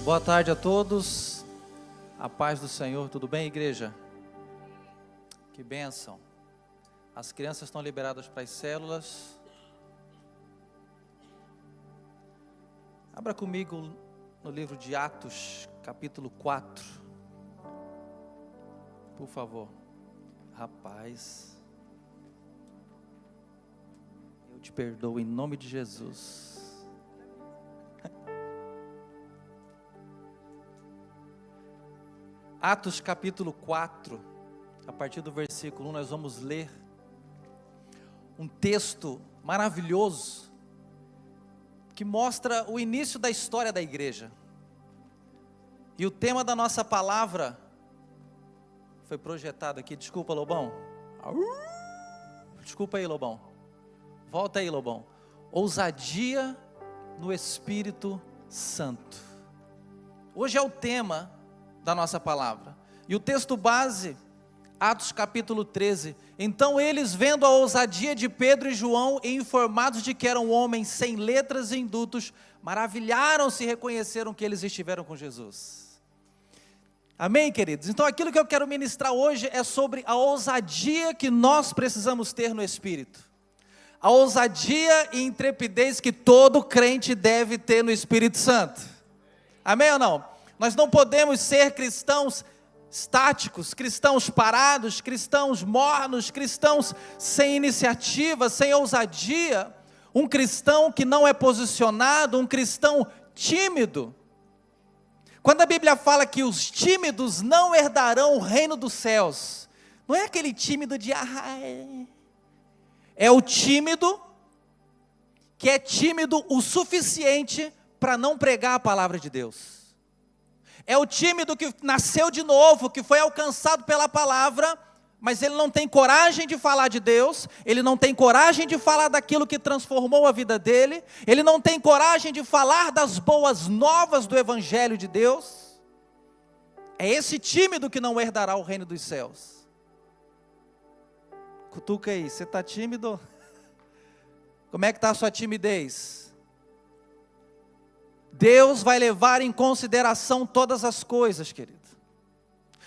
Boa tarde a todos, a paz do Senhor, tudo bem, igreja? Que bênção. As crianças estão liberadas para as células. Abra comigo no livro de Atos, capítulo 4, por favor. Rapaz, eu te perdoo em nome de Jesus. Atos capítulo 4, a partir do versículo 1, nós vamos ler um texto maravilhoso, que mostra o início da história da igreja. E o tema da nossa palavra foi projetado aqui, desculpa, Lobão. Desculpa aí, Lobão. Volta aí, Lobão. Ousadia no Espírito Santo. Hoje é o tema da nossa palavra. E o texto base, Atos capítulo 13. Então eles, vendo a ousadia de Pedro e João, e informados de que eram homens sem letras e indutos, maravilharam-se e reconheceram que eles estiveram com Jesus. Amém, queridos? Então aquilo que eu quero ministrar hoje é sobre a ousadia que nós precisamos ter no Espírito. A ousadia e intrepidez que todo crente deve ter no Espírito Santo. Amém ou não? Nós não podemos ser cristãos estáticos, cristãos parados, cristãos mornos, cristãos sem iniciativa, sem ousadia. Um cristão que não é posicionado, um cristão tímido. Quando a Bíblia fala que os tímidos não herdarão o reino dos céus, não é aquele tímido de é o tímido que é tímido o suficiente para não pregar a palavra de Deus. É o tímido que nasceu de novo, que foi alcançado pela palavra, mas ele não tem coragem de falar de Deus, ele não tem coragem de falar daquilo que transformou a vida dele, ele não tem coragem de falar das boas novas do Evangelho de Deus. É esse tímido que não herdará o reino dos céus. Cutuca aí, você está tímido? Como é que está a sua timidez? Deus vai levar em consideração todas as coisas, querido.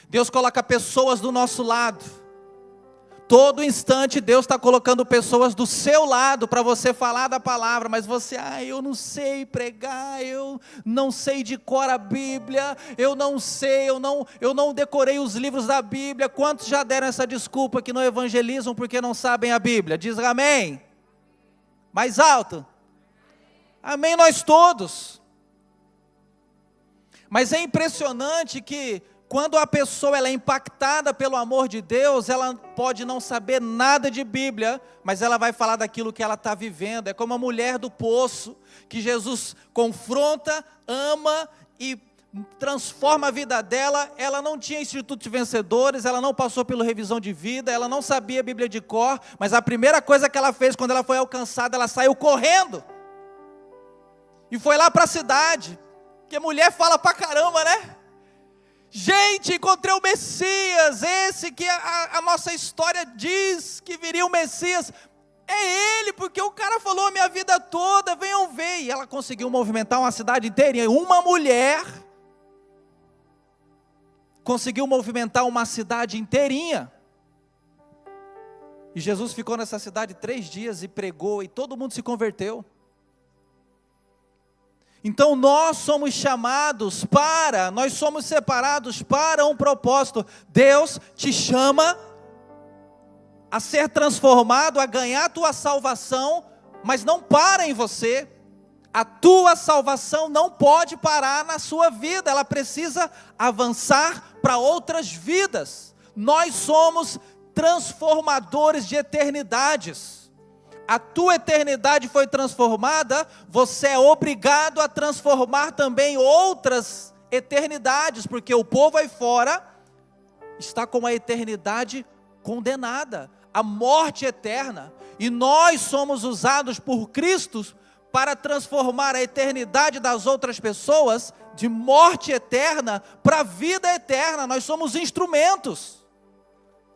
Deus coloca pessoas do nosso lado. Todo instante Deus está colocando pessoas do seu lado para você falar da palavra, mas você, eu não sei pregar, eu não sei de cor a Bíblia, eu não sei, eu não decorei os livros da Bíblia. Quantos já deram essa desculpa que não evangelizam porque não sabem a Bíblia? Diz amém. Mais alto. Amém nós todos. Mas é impressionante que quando a pessoa ela é impactada pelo amor de Deus, ela pode não saber nada de Bíblia, mas ela vai falar daquilo que ela está vivendo. É como a mulher do poço, que Jesus confronta, ama e transforma a vida dela. Ela não tinha Instituto de Vencedores, ela não passou pela revisão de vida, ela não sabia a Bíblia de cor, mas a primeira coisa que ela fez quando ela foi alcançada, ela saiu correndo e foi lá para a cidade. Porque mulher fala pra caramba, né? Gente, encontrei o Messias, esse que a nossa história diz que viria o Messias. É ele, porque o cara falou a minha vida toda, venham ver. E ela conseguiu movimentar uma cidade inteirinha. Uma mulher conseguiu movimentar uma cidade inteirinha. E Jesus ficou nessa cidade 3 dias e pregou, e todo mundo se converteu. Então nós somos chamados nós somos separados para um propósito. Deus te chama a ser transformado, a ganhar a tua salvação, mas não para em você. A tua salvação não pode parar na sua vida, ela precisa avançar para outras vidas. Nós somos transformadores de eternidades. A tua eternidade foi transformada, você é obrigado a transformar também outras eternidades, porque o povo aí fora está com a eternidade condenada, a morte eterna, e nós somos usados por Cristo para transformar a eternidade das outras pessoas de morte eterna para vida eterna. Nós somos instrumentos.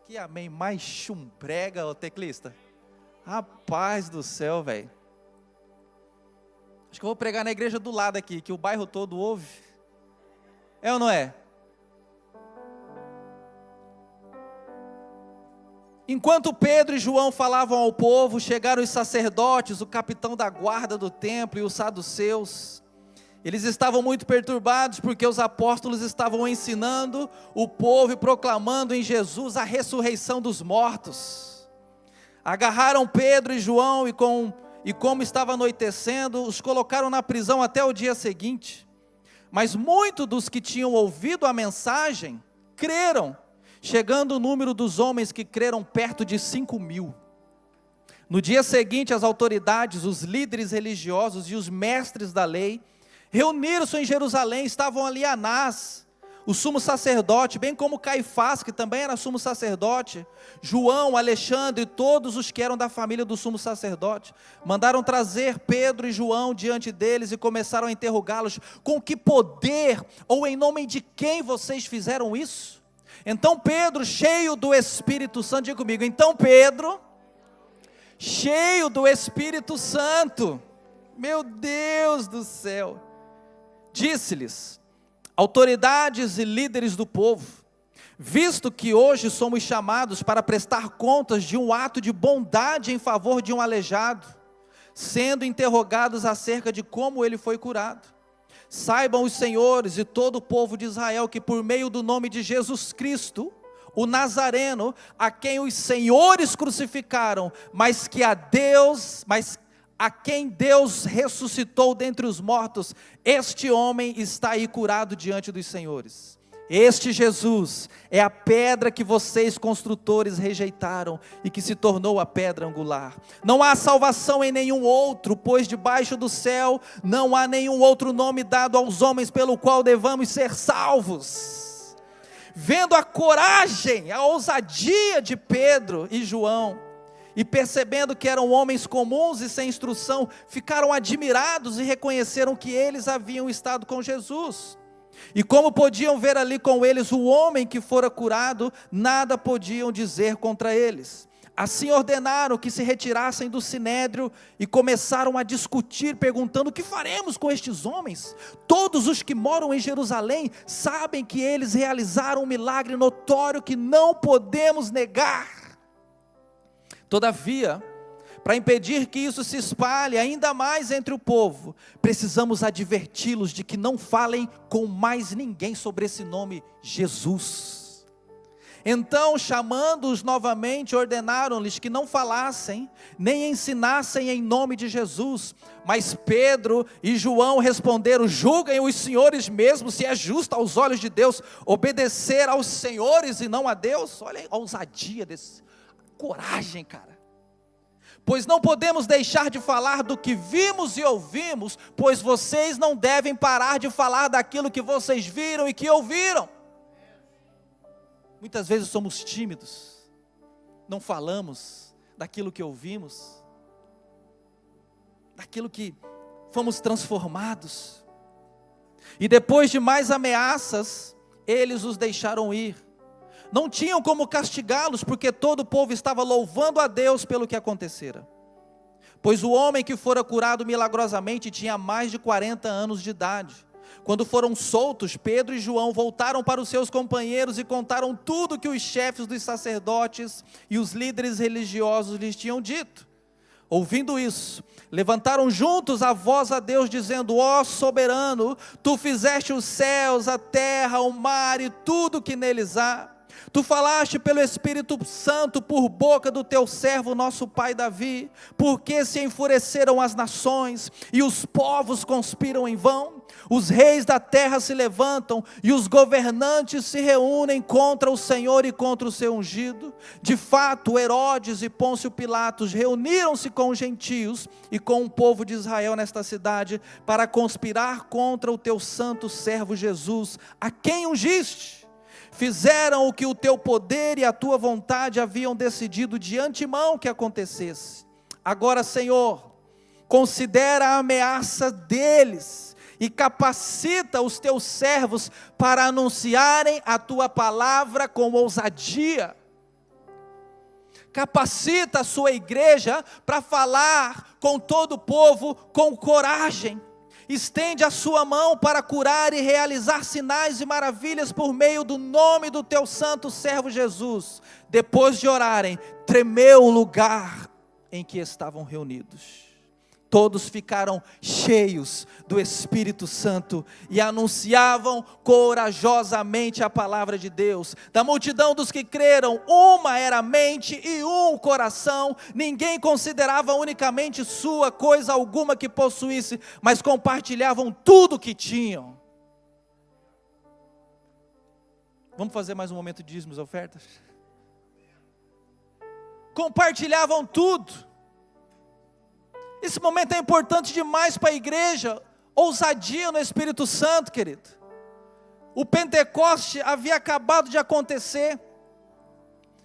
Que amém mais chumbrega, ô teclista. Rapaz do céu, velho. Acho que eu vou pregar na igreja do lado aqui, que o bairro todo ouve. É ou não é? Enquanto Pedro e João falavam ao povo, chegaram os sacerdotes, o capitão da guarda do templo e os saduceus. Eles estavam muito perturbados porque os apóstolos estavam ensinando o povo e proclamando em Jesus a ressurreição dos mortos. Agarraram Pedro e João e como estava anoitecendo, os colocaram na prisão até o dia seguinte. Mas muitos dos que tinham ouvido a mensagem creram, chegando o número dos homens que creram perto de 5.000. No dia seguinte, as autoridades, os líderes religiosos e os mestres da lei reuniram-se em Jerusalém. Estavam ali Anás, o sumo sacerdote, bem como Caifás, que também era sumo sacerdote, João, Alexandre e todos os que eram da família do sumo sacerdote. Mandaram trazer Pedro e João diante deles e começaram a interrogá-los: com que poder ou em nome de quem vocês fizeram isso? Então Pedro, cheio do Espírito Santo, diga comigo, então Pedro, cheio do Espírito Santo, meu Deus do céu, disse-lhes: autoridades e líderes do povo, visto que hoje somos chamados para prestar contas de um ato de bondade em favor de um aleijado, sendo interrogados acerca de como ele foi curado, saibam os senhores e todo o povo de Israel que por meio do nome de Jesus Cristo, o Nazareno, a quem os senhores crucificaram, mas a quem Deus ressuscitou dentre os mortos, este homem está aí curado diante dos senhores. Este Jesus é a pedra que vocês construtores rejeitaram e que se tornou a pedra angular. Não há salvação em nenhum outro, pois debaixo do céu não há nenhum outro nome dado aos homens pelo qual devamos ser salvos. Vendo a coragem, a ousadia de Pedro e João, e percebendo que eram homens comuns e sem instrução, ficaram admirados e reconheceram que eles haviam estado com Jesus. E como podiam ver ali com eles o homem que fora curado, nada podiam dizer contra eles. Assim ordenaram que se retirassem do sinédrio e começaram a discutir, perguntando: o que faremos com estes homens? Todos os que moram em Jerusalém sabem que eles realizaram um milagre notório que não podemos negar. Todavia, para impedir que isso se espalhe ainda mais entre o povo, precisamos adverti-los de que não falem com mais ninguém sobre esse nome Jesus. Então, chamando-os novamente, ordenaram-lhes que não falassem, nem ensinassem em nome de Jesus. Mas Pedro e João responderam: julguem os senhores mesmo se é justo aos olhos de Deus obedecer aos senhores e não a Deus. Olha a ousadia desse, coragem, cara. Pois não podemos deixar de falar do que vimos e ouvimos, pois vocês não devem parar de falar daquilo que vocês viram e que ouviram. Muitas vezes somos tímidos, não falamos daquilo que ouvimos, daquilo que fomos transformados. E depois de mais ameaças, eles os deixaram ir. Não tinham como castigá-los, porque todo o povo estava louvando a Deus pelo que acontecera. Pois o homem que fora curado milagrosamente tinha mais de 40 anos de idade. Quando foram soltos, Pedro e João voltaram para os seus companheiros e contaram tudo que os chefes dos sacerdotes e os líderes religiosos lhes tinham dito. Ouvindo isso, levantaram juntos a voz a Deus, dizendo: ó soberano, tu fizeste os céus, a terra, o mar e tudo que neles há. Tu falaste pelo Espírito Santo por boca do teu servo, nosso pai Davi, porque se enfureceram as nações e os povos conspiram em vão. Os reis da terra se levantam e os governantes se reúnem contra o Senhor e contra o seu ungido. De fato, Herodes e Pôncio Pilatos reuniram-se com os gentios e com o povo de Israel nesta cidade para conspirar contra o teu santo servo Jesus, a quem ungiste. Fizeram o que o teu poder e a tua vontade haviam decidido de antemão que acontecesse. Agora, Senhor, considera a ameaça deles e capacita os teus servos para anunciarem a tua palavra com ousadia. Capacita a sua igreja para falar com todo o povo com coragem. estende a sua mão para curar e realizar sinais e maravilhas por meio do nome do teu santo servo Jesus. Depois de orarem, tremeu o lugar em que estavam reunidos. Todos ficaram cheios do Espírito Santo e anunciavam corajosamente a palavra de Deus. Da multidão dos que creram, uma era a mente e um coração. Ninguém considerava unicamente sua coisa alguma que possuísse, mas compartilhavam tudo que tinham. Vamos fazer mais um momento de dízimos e ofertas? Compartilhavam tudo. Esse momento é importante demais para a igreja, ousadia no Espírito Santo, querido. O Pentecoste havia acabado de acontecer,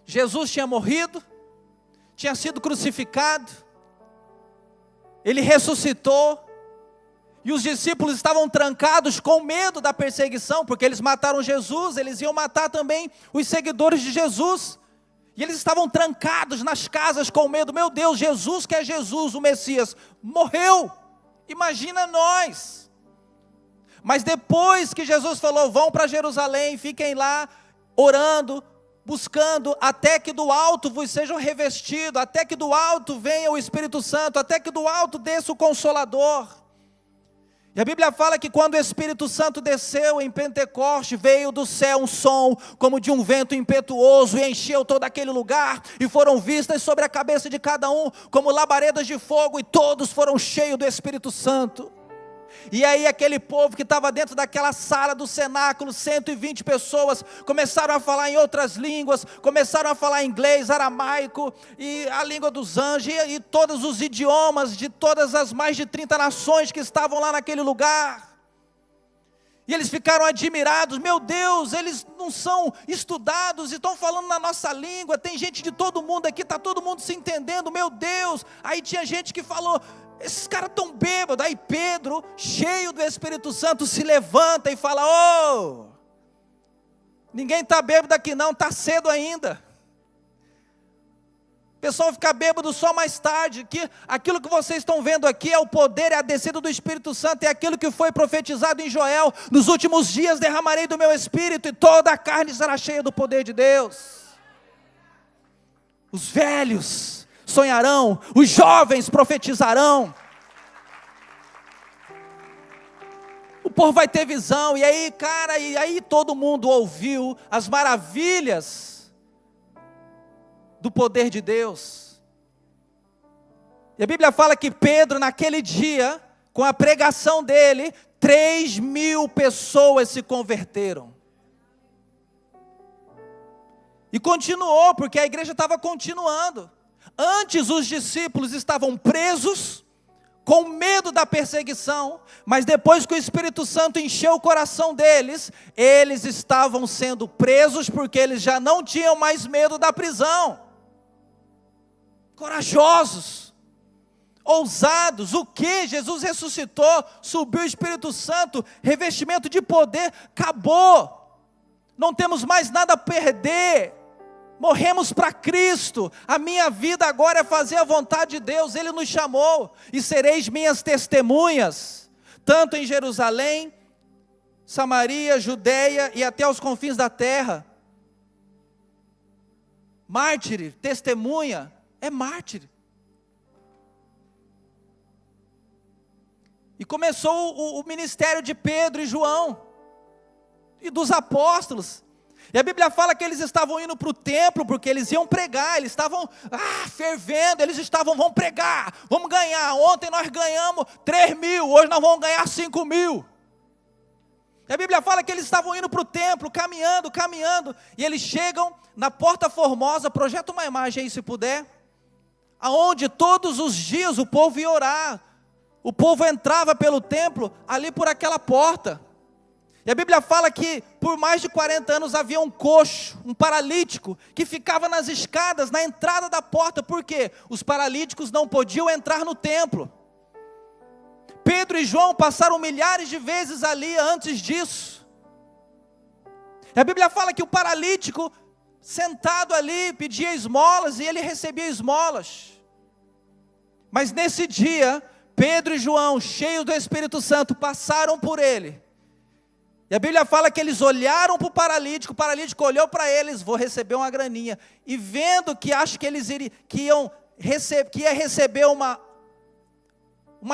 Jesus tinha morrido, tinha sido crucificado, Ele ressuscitou, e os discípulos estavam trancados com medo da perseguição, porque eles mataram Jesus, eles iam matar também os seguidores de Jesus. E eles estavam trancados nas casas com medo. Meu Deus, Jesus, que é Jesus, o Messias, morreu. Imagina nós. Mas depois que Jesus falou, vão para Jerusalém, fiquem lá orando, buscando, até que do alto vos sejam revestidos, até que do alto venha o Espírito Santo, até que do alto desça o Consolador. E a Bíblia fala que quando o Espírito Santo desceu em Pentecoste, veio do céu um som como de um vento impetuoso e encheu todo aquele lugar, e foram vistas sobre a cabeça de cada um como labaredas de fogo, e todos foram cheios do Espírito Santo. E aí aquele povo que estava dentro daquela sala do cenáculo, 120 pessoas, começaram a falar em outras línguas, começaram a falar inglês, aramaico, e a língua dos anjos, e todos os idiomas de todas as mais de 30 nações que estavam lá naquele lugar. E eles ficaram admirados, meu Deus, eles não são estudados e estão falando na nossa língua, tem gente de todo mundo aqui, está todo mundo se entendendo, meu Deus. Aí tinha gente que falou, esses caras estão bêbados. Aí Pedro, cheio do Espírito Santo, se levanta e fala, ninguém está bêbado aqui não, está cedo ainda. O pessoal fica bêbado só mais tarde, que aquilo que vocês estão vendo aqui é o poder, é a descida do Espírito Santo, é aquilo que foi profetizado em Joel, nos últimos dias derramarei do meu Espírito, e toda a carne será cheia do poder de Deus. Os velhos sonharão, os jovens profetizarão, o povo vai ter visão, e aí cara, e aí todo mundo ouviu as maravilhas do poder de Deus. E a Bíblia fala que Pedro naquele dia, com a pregação dele, 3.000 pessoas se converteram. E continuou, porque a igreja estava continuando. Antes os discípulos estavam presos, com medo da perseguição, mas depois que o Espírito Santo encheu o coração deles, eles estavam sendo presos, porque eles já não tinham mais medo da prisão. Corajosos, ousados. O que? Jesus ressuscitou, subiu o Espírito Santo, revestimento de poder, acabou, não temos mais nada a perder, morremos para Cristo, a minha vida agora é fazer a vontade de Deus, Ele nos chamou, e sereis minhas testemunhas, tanto em Jerusalém, Samaria, Judeia e até os confins da terra. Mártir, testemunha, é mártir. E começou o ministério de Pedro e João, e dos apóstolos. E a Bíblia fala que eles estavam indo para o templo, porque eles iam pregar, eles estavam fervendo, eles estavam, vamos pregar, vamos ganhar. Ontem nós ganhamos 3.000, hoje nós vamos ganhar 5.000. E a Bíblia fala que eles estavam indo para o templo, caminhando, e eles chegam na Porta Formosa. Projeta uma imagem aí se puder, aonde todos os dias o povo ia orar, o povo entrava pelo templo, ali por aquela porta, e a Bíblia fala que por mais de 40 anos havia um coxo, um paralítico, que ficava nas escadas, na entrada da porta. Por quê? Os paralíticos não podiam entrar no templo. Pedro e João passaram milhares de vezes ali antes disso, e a Bíblia fala que o paralítico, sentado ali, pedia esmolas, e ele recebia esmolas. Mas nesse dia, Pedro e João, cheios do Espírito Santo, passaram por ele. E a Bíblia fala que eles olharam para o paralítico olhou para eles, vou receber uma graninha. E vendo que acho que eles que ia receber uma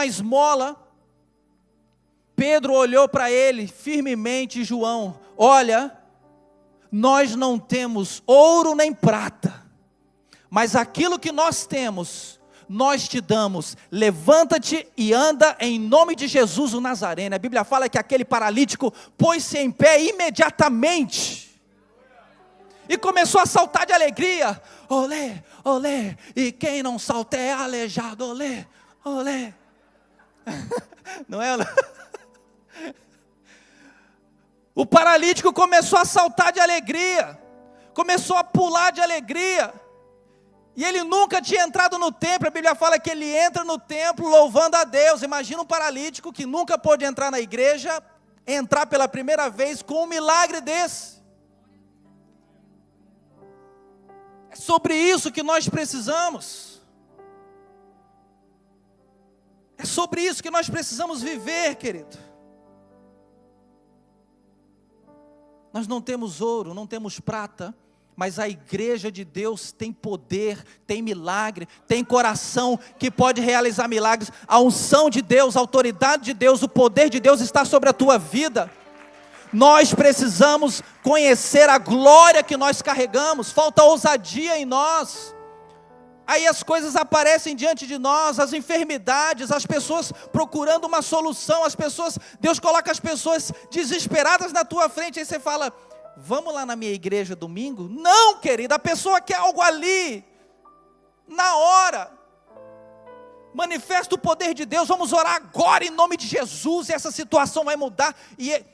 esmola, Pedro olhou para ele firmemente, e João, olha, nós não temos ouro nem prata, mas aquilo que nós temos, nós te damos, levanta-te e anda em nome de Jesus o Nazareno. A Bíblia fala que aquele paralítico pôs-se em pé imediatamente, e começou a saltar de alegria, olé, olé, e quem não salta é aleijado, olé, olé, não é? O paralítico começou a saltar de alegria, começou a pular de alegria, e ele nunca tinha entrado no templo. A Bíblia fala que ele entra no templo louvando a Deus. Imagina um paralítico que nunca pôde entrar na igreja, entrar pela primeira vez com um milagre desse. É sobre isso que nós precisamos. É sobre isso que nós precisamos viver, querido. Nós não temos ouro, não temos prata, mas a igreja de Deus tem poder, tem milagre, tem coração que pode realizar milagres. A unção de Deus, a autoridade de Deus, o poder de Deus está sobre a tua vida. Nós precisamos conhecer a glória que nós carregamos. Falta ousadia em nós. Aí as coisas aparecem diante de nós, as enfermidades, as pessoas procurando uma solução, Deus coloca as pessoas desesperadas na tua frente, aí você fala, vamos lá na minha igreja domingo? Não, querida, a pessoa quer algo ali, na hora. Manifesta o poder de Deus, vamos orar agora em nome de Jesus, e essa situação vai mudar, e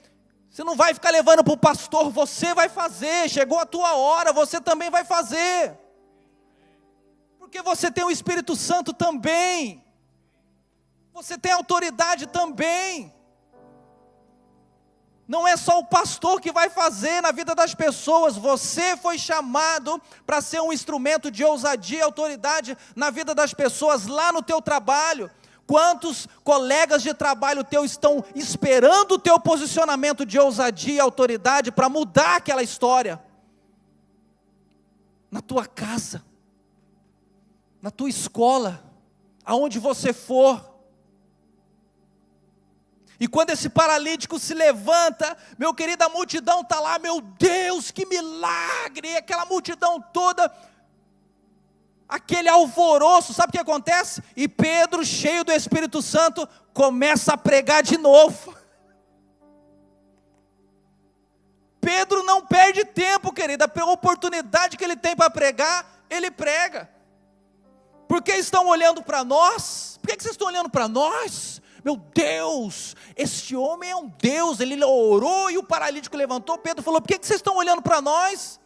você não vai ficar levando para o pastor, você vai fazer, chegou a tua hora, você também vai fazer. Porque você tem o Espírito Santo também, você tem autoridade também. Não é só o pastor que vai fazer na vida das pessoas, você foi chamado para ser um instrumento de ousadia e autoridade na vida das pessoas lá no teu trabalho. Quantos colegas de trabalho teu estão esperando o teu posicionamento de ousadia e autoridade para mudar aquela história? Na tua casa, na tua escola, aonde você for. E quando esse paralítico se levanta, meu querido, a multidão está lá, meu Deus, que milagre, e aquela multidão toda, aquele alvoroço, sabe o que acontece? E Pedro, cheio do Espírito Santo, começa a pregar de novo. Pedro não perde tempo, querida, pela oportunidade que ele tem para pregar, ele prega. Por que estão olhando para nós? Por que vocês estão olhando para nós? Meu Deus, este homem é um Deus, ele orou e o paralítico levantou. Pedro falou, por que vocês estão olhando para nós?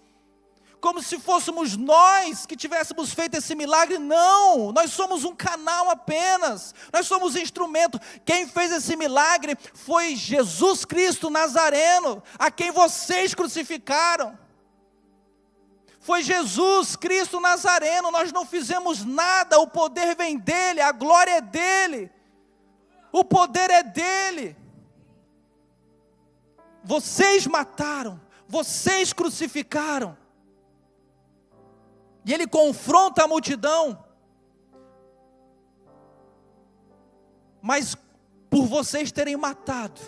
Como se fôssemos nós que tivéssemos feito esse milagre. Não, nós somos um canal apenas, nós somos instrumento. Quem fez esse milagre foi Jesus Cristo Nazareno, a quem vocês crucificaram. Foi Jesus Cristo Nazareno, nós não fizemos nada, o poder vem dele, a glória é dele, o poder é dele. Vocês mataram, vocês crucificaram. E ele confronta a multidão, mas por vocês terem matado,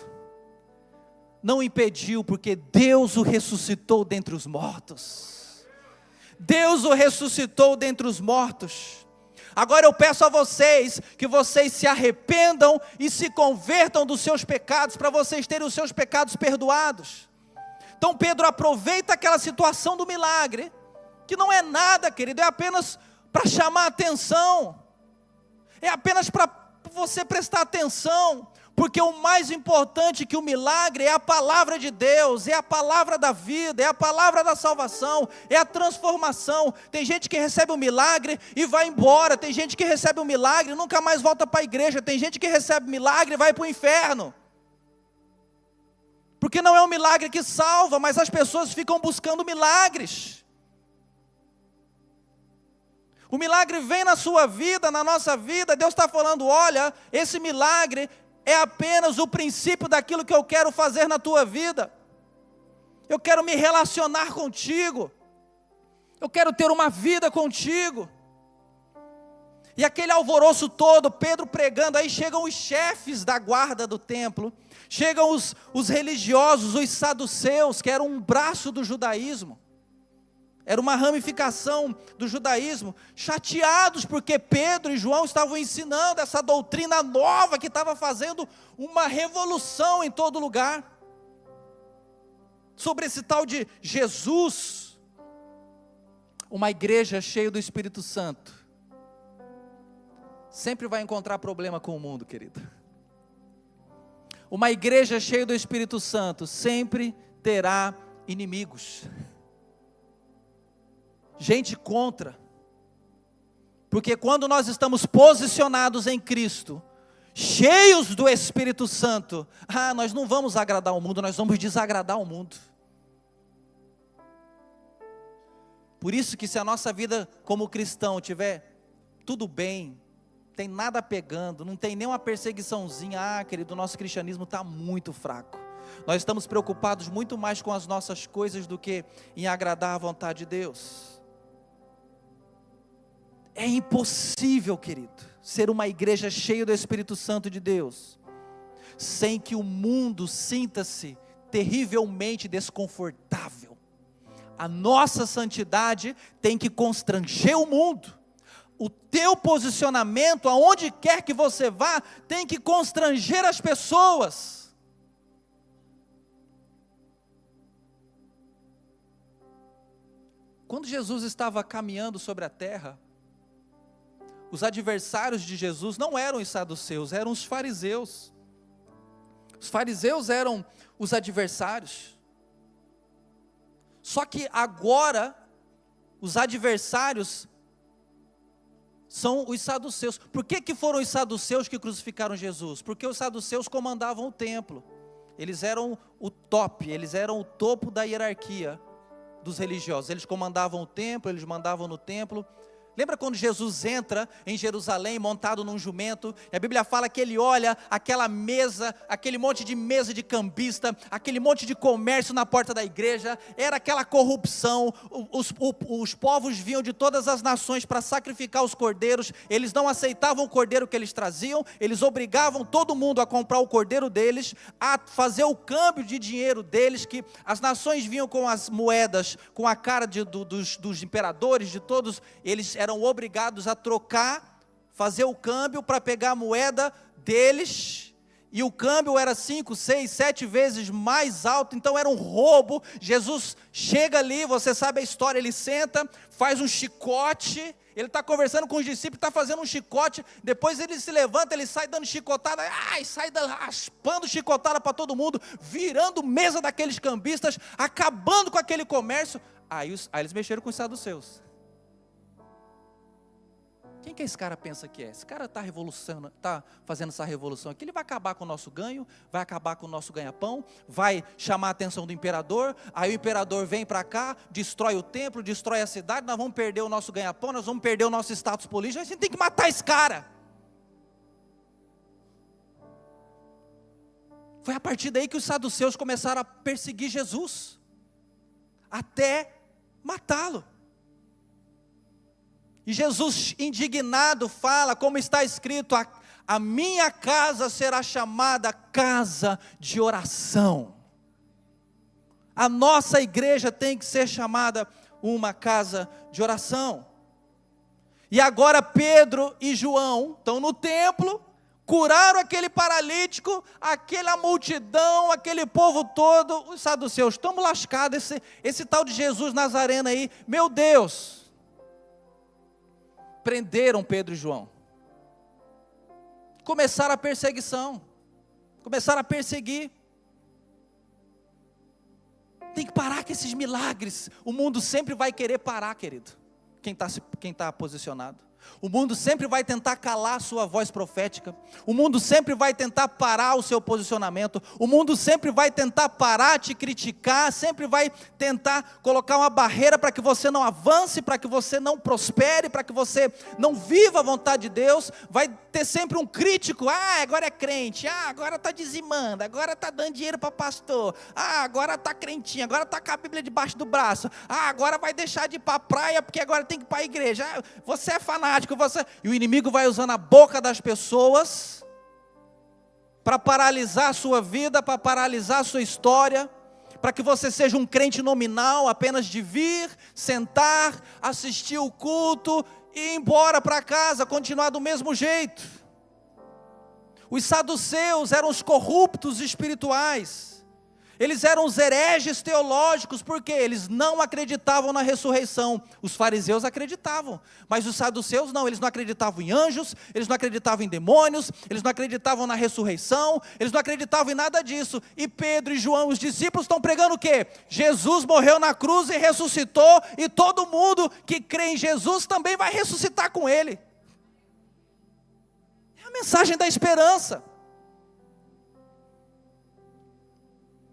não impediu, porque Deus o ressuscitou dentre os mortos. Deus o ressuscitou dentre os mortos. Agora eu peço a vocês, que vocês se arrependam e se convertam dos seus pecados, para vocês terem os seus pecados perdoados. Então Pedro aproveita aquela situação do milagre, que não é nada, querido, é apenas para chamar a atenção, é apenas para você prestar atenção, porque o mais importante que o milagre é a palavra de Deus, é a palavra da vida, é a palavra da salvação, é a transformação. Tem gente que recebe o milagre e vai embora, tem gente que recebe o milagre e nunca mais volta para a igreja, tem gente que recebe o milagre e vai para o inferno, porque não é um milagre que salva, mas as pessoas ficam buscando milagres. O milagre vem na sua vida, na nossa vida. Deus está falando: olha, esse milagre é apenas o princípio daquilo que eu quero fazer na tua vida. Eu quero me relacionar contigo. Eu quero ter uma vida contigo. E aquele alvoroço todo, Pedro pregando, aí chegam os chefes da guarda do templo, chegam os religiosos, os saduceus, que eram um braço do judaísmo, era uma ramificação do judaísmo, chateados porque Pedro e João estavam ensinando essa doutrina nova que estava fazendo uma revolução em todo lugar, sobre esse tal de Jesus. Uma igreja cheia do Espírito Santo sempre vai encontrar problema com o mundo, querido. Uma igreja cheia do Espírito Santo sempre terá inimigos, gente contra, porque quando nós estamos posicionados em Cristo, cheios do Espírito Santo, nós não vamos agradar o mundo, nós vamos desagradar o mundo. Por isso que se a nossa vida como cristão tiver tudo bem, tem nada pegando, não tem nenhuma perseguiçãozinha, querido, o nosso cristianismo está muito fraco. Nós estamos preocupados muito mais com as nossas coisas do que em agradar a vontade de Deus. É impossível, querido, ser uma igreja cheia do Espírito Santo de Deus, sem que o mundo sinta-se terrivelmente desconfortável. A nossa santidade tem que constranger o mundo. O teu posicionamento, aonde quer que você vá, tem que constranger as pessoas. Quando Jesus estava caminhando sobre a terra, os adversários de Jesus não eram os saduceus, eram os fariseus. Os fariseus eram os adversários. Só que agora, os adversários são os saduceus. Por que foram os saduceus que crucificaram Jesus? Porque os saduceus comandavam o templo. Eles eram o top, eles eram o topo da hierarquia dos religiosos. Eles comandavam o templo, eles mandavam no templo. Lembra quando Jesus entra em Jerusalém montado num jumento, e a Bíblia fala que ele olha aquela mesa, aquele monte de mesa de cambista, aquele monte de comércio na porta da igreja, era aquela corrupção, os povos vinham de todas as nações para sacrificar os cordeiros, eles não aceitavam o cordeiro que eles traziam, eles obrigavam todo mundo a comprar o cordeiro deles, a fazer o câmbio de dinheiro deles, que as nações vinham com as moedas, com a cara dos imperadores, de todos, eles eram obrigados a trocar, fazer o câmbio para pegar a moeda deles, e o câmbio era 5, 6, 7 vezes mais alto, então era um roubo. Jesus chega ali, você sabe a história, ele senta, faz um chicote, ele está conversando com os discípulos, está fazendo um chicote, depois ele se levanta, ele sai dando chicotada, sai raspando chicotada para todo mundo, virando mesa daqueles cambistas, acabando com aquele comércio. Aí eles mexeram com os saduceus. Quem que esse cara pensa que é? Esse cara está fazendo essa revolução aqui, ele vai acabar com o nosso ganho, vai acabar com o nosso ganha-pão, vai chamar a atenção do imperador, aí o imperador vem para cá, destrói o templo, destrói a cidade, nós vamos perder o nosso ganha-pão, nós vamos perder o nosso status político, a gente tem que matar esse cara. Foi a partir daí que os saduceus começaram a perseguir Jesus, até matá-lo. E Jesus, indignado, fala, como está escrito, a minha casa será chamada casa de oração. A nossa igreja tem que ser chamada uma casa de oração. E agora Pedro e João estão no templo, curaram aquele paralítico, aquela multidão, aquele povo todo. Os saduceus, estamos lascados, esse tal de Jesus Nazareno aí, meu Deus. Prenderam Pedro e João, começaram a perseguição, começaram a perseguir. Tem que parar com esses milagres, o mundo sempre vai querer parar, querido, quem está posicionado. O mundo sempre vai tentar calar a sua voz profética. O mundo sempre vai tentar parar o seu posicionamento. O mundo sempre vai tentar parar, te criticar. Sempre vai tentar colocar uma barreira para que você não avance, para que você não prospere, para que você não viva a vontade de Deus. Vai ter sempre um crítico. Ah, agora é crente. Ah, agora está dizimando. Agora está dando dinheiro para pastor. Ah, agora está crentinho. Agora está com a Bíblia debaixo do braço. Ah, agora vai deixar de ir para a praia porque agora tem que ir para a igreja. Ah, você é fanático. E o inimigo vai usando a boca das pessoas para paralisar a sua vida, para paralisar a sua história, para que você seja um crente nominal, apenas de vir, sentar, assistir o culto e ir embora para casa, continuar do mesmo jeito. Os saduceus eram os corruptos espirituais. Eles eram os hereges teológicos, porque eles não acreditavam na ressurreição. Os fariseus acreditavam, mas os saduceus não. Eles não acreditavam em anjos, eles não acreditavam em demônios, eles não acreditavam na ressurreição, eles não acreditavam em nada disso. E Pedro e João, os discípulos, estão pregando o quê? Jesus morreu na cruz e ressuscitou, e todo mundo que crê em Jesus também vai ressuscitar com ele. É a mensagem da esperança.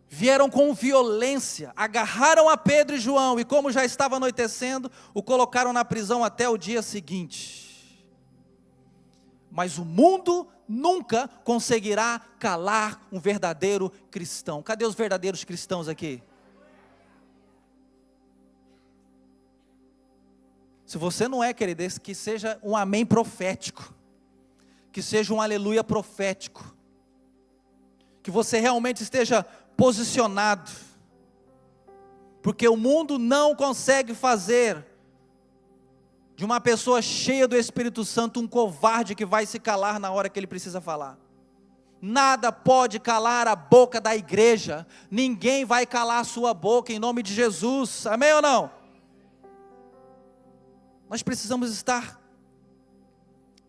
Vieram com violência, agarraram a Pedro e João, e como já estava anoitecendo, o colocaram na prisão até o dia seguinte. Mas o mundo nunca conseguirá calar um verdadeiro cristão. Cadê os verdadeiros cristãos aqui? Se você não é, querido, que seja um amém profético, que seja um aleluia profético, que você realmente esteja posicionado, porque o mundo não consegue fazer de uma pessoa cheia do Espírito Santo um covarde que vai se calar na hora que ele precisa falar. Nada pode calar a boca da igreja, ninguém vai calar a sua boca em nome de Jesus, amém ou não? Nós precisamos estar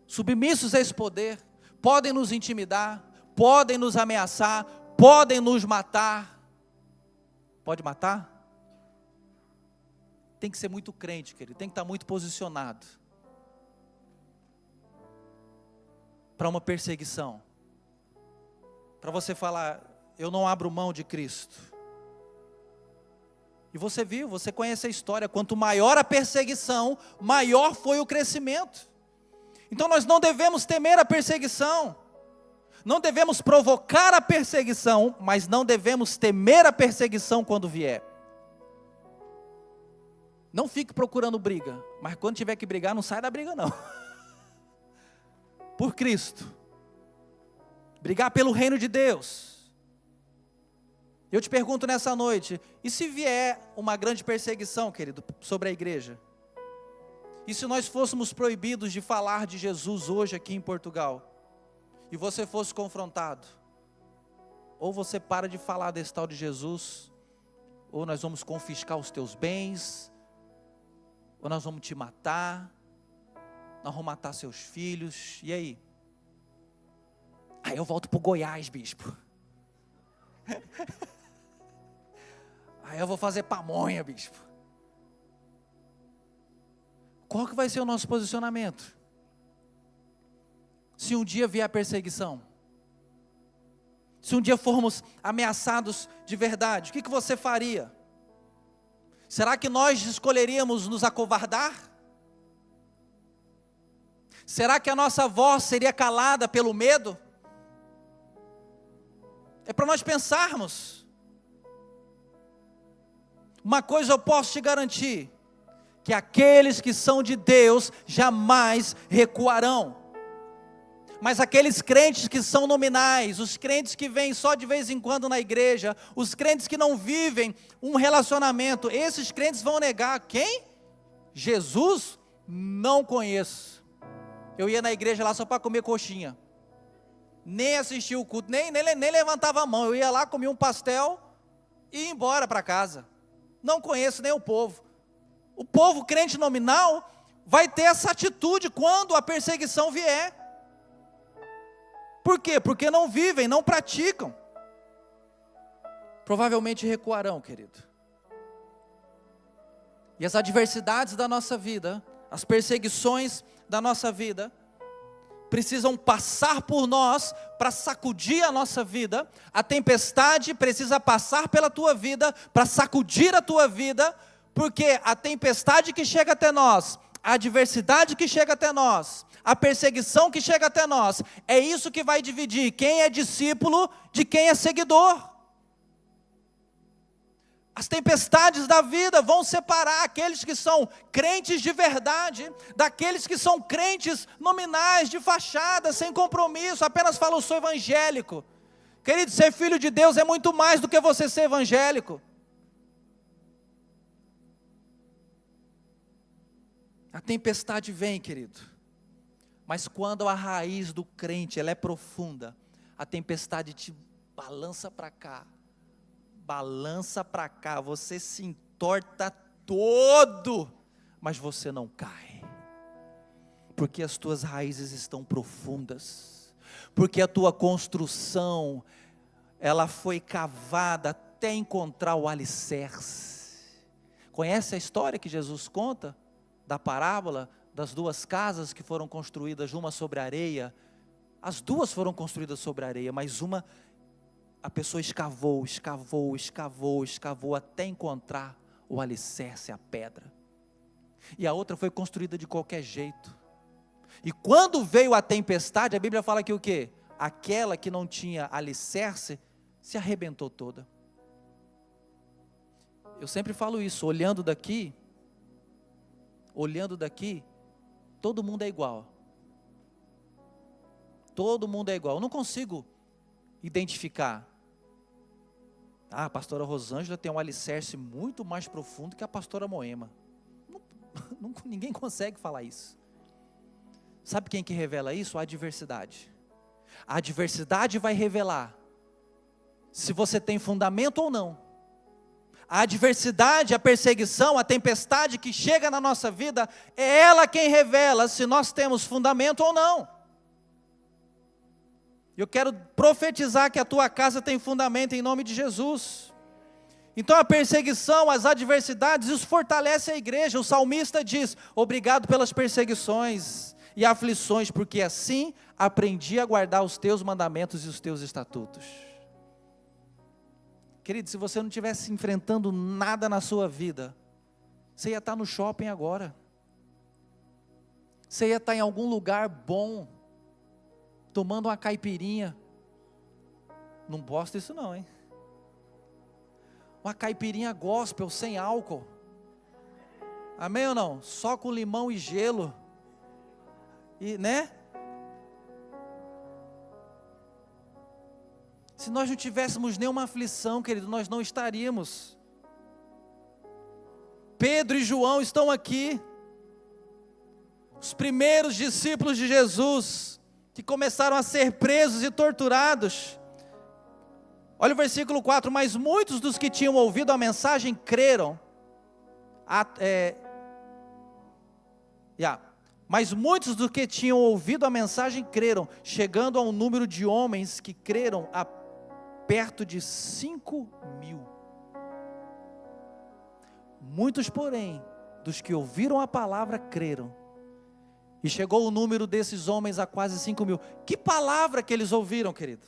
submissos a esse poder. Podem nos intimidar, podem nos ameaçar, podem nos matar. Pode matar? Tem que ser muito crente, querido. Tem que estar muito posicionado para uma perseguição. Para você falar, eu não abro mão de Cristo. E você viu, você conhece a história. Quanto maior a perseguição, maior foi o crescimento. Então nós não devemos temer a perseguição. Não devemos provocar a perseguição, mas não devemos temer a perseguição quando vier. Não fique procurando briga, mas quando tiver que brigar, não sai da briga não. Por Cristo. Brigar pelo reino de Deus. Eu te pergunto nessa noite, e se vier uma grande perseguição, querido, sobre a igreja? E se nós fôssemos proibidos de falar de Jesus hoje aqui em Portugal? E você fosse confrontado, ou você para de falar desse tal de Jesus, ou nós vamos confiscar os teus bens, ou nós vamos te matar, nós vamos matar seus filhos, e aí? Aí eu volto para o Goiás, bispo. Aí eu vou fazer pamonha, bispo. Qual que vai ser o nosso posicionamento? Se um dia vier a perseguição, se um dia formos ameaçados de verdade, o que você faria? Será que nós escolheríamos nos acovardar? Será que a nossa voz seria calada pelo medo? É para nós pensarmos. Uma coisa eu posso te garantir, que aqueles que são de Deus jamais recuarão. Mas aqueles crentes que são nominais, os crentes que vêm só de vez em quando na igreja, os crentes que não vivem um relacionamento, esses crentes vão negar quem? Jesus? Não conheço. Eu ia na igreja lá só para comer coxinha. Nem assistia o culto, nem levantava a mão. Eu ia lá, comia um pastel e ia embora para casa. Não conheço nem o povo. O povo crente nominal vai ter essa atitude quando a perseguição vier. Por quê? Porque não vivem, não praticam. Provavelmente recuarão, querido. E as adversidades da nossa vida as perseguições da nossa vida precisam passar por nós para sacudir a nossa vida. A tempestade precisa passar pela tua vida para sacudir a tua vida, porque a tempestade que chega até nós, a adversidade que chega até nós, a perseguição que chega até nós, é isso que vai dividir quem é discípulo de quem é seguidor. As tempestades da vida vão separar aqueles que são crentes de verdade, daqueles que são crentes nominais, de fachada, sem compromisso, apenas falam, eu sou evangélico. Querido, ser filho de Deus é muito mais do que você ser evangélico. A tempestade vem, querido, mas quando a raiz do crente ela é profunda, a tempestade te balança para cá, você se entorta todo, mas você não cai, porque as tuas raízes estão profundas, porque a tua construção, ela foi cavada até encontrar o alicerce. Conhece a história que Jesus conta, da parábola das duas casas que foram construídas, uma sobre a areia? As duas foram construídas sobre a areia, mas uma, a pessoa escavou até encontrar o alicerce, a pedra. E a outra foi construída de qualquer jeito. E quando veio a tempestade, a Bíblia fala que o quê? Aquela que não tinha alicerce, se arrebentou toda. Eu sempre falo isso, olhando daqui, todo mundo é igual. Todo mundo é igual. Eu não consigo identificar. A pastora Rosângela tem um alicerce muito mais profundo que a pastora Moema. Ninguém consegue falar isso. Sabe quem que revela isso? A adversidade. A adversidade vai revelar se você tem fundamento ou não. A adversidade, a perseguição, a tempestade que chega na nossa vida, é ela quem revela se nós temos fundamento ou não. Eu quero profetizar que a tua casa tem fundamento em nome de Jesus. Então a perseguição, as adversidades, isso fortalece a igreja. O salmista diz, obrigado pelas perseguições e aflições, porque assim aprendi a guardar os teus mandamentos e os teus estatutos. Querido, se você não estivesse enfrentando nada na sua vida, você ia estar no shopping agora. Você ia estar em algum lugar bom, tomando uma caipirinha. Não posto isso não, hein? Uma caipirinha gospel, sem álcool. Amém ou não? Só com limão e gelo. E, né? Se nós não tivéssemos nenhuma aflição, querido, nós não estaríamos. Pedro e João estão aqui, os primeiros discípulos de Jesus, que começaram a ser presos e torturados. Olha o versículo 4, mas muitos dos que tinham ouvido a mensagem creram. Mas muitos dos que tinham ouvido a mensagem creram, chegando a um número de homens que creram a perto de 5.000. Muitos, porém, dos que ouviram a palavra creram. E chegou o número desses homens a quase 5.000. Que palavra que eles ouviram, querido?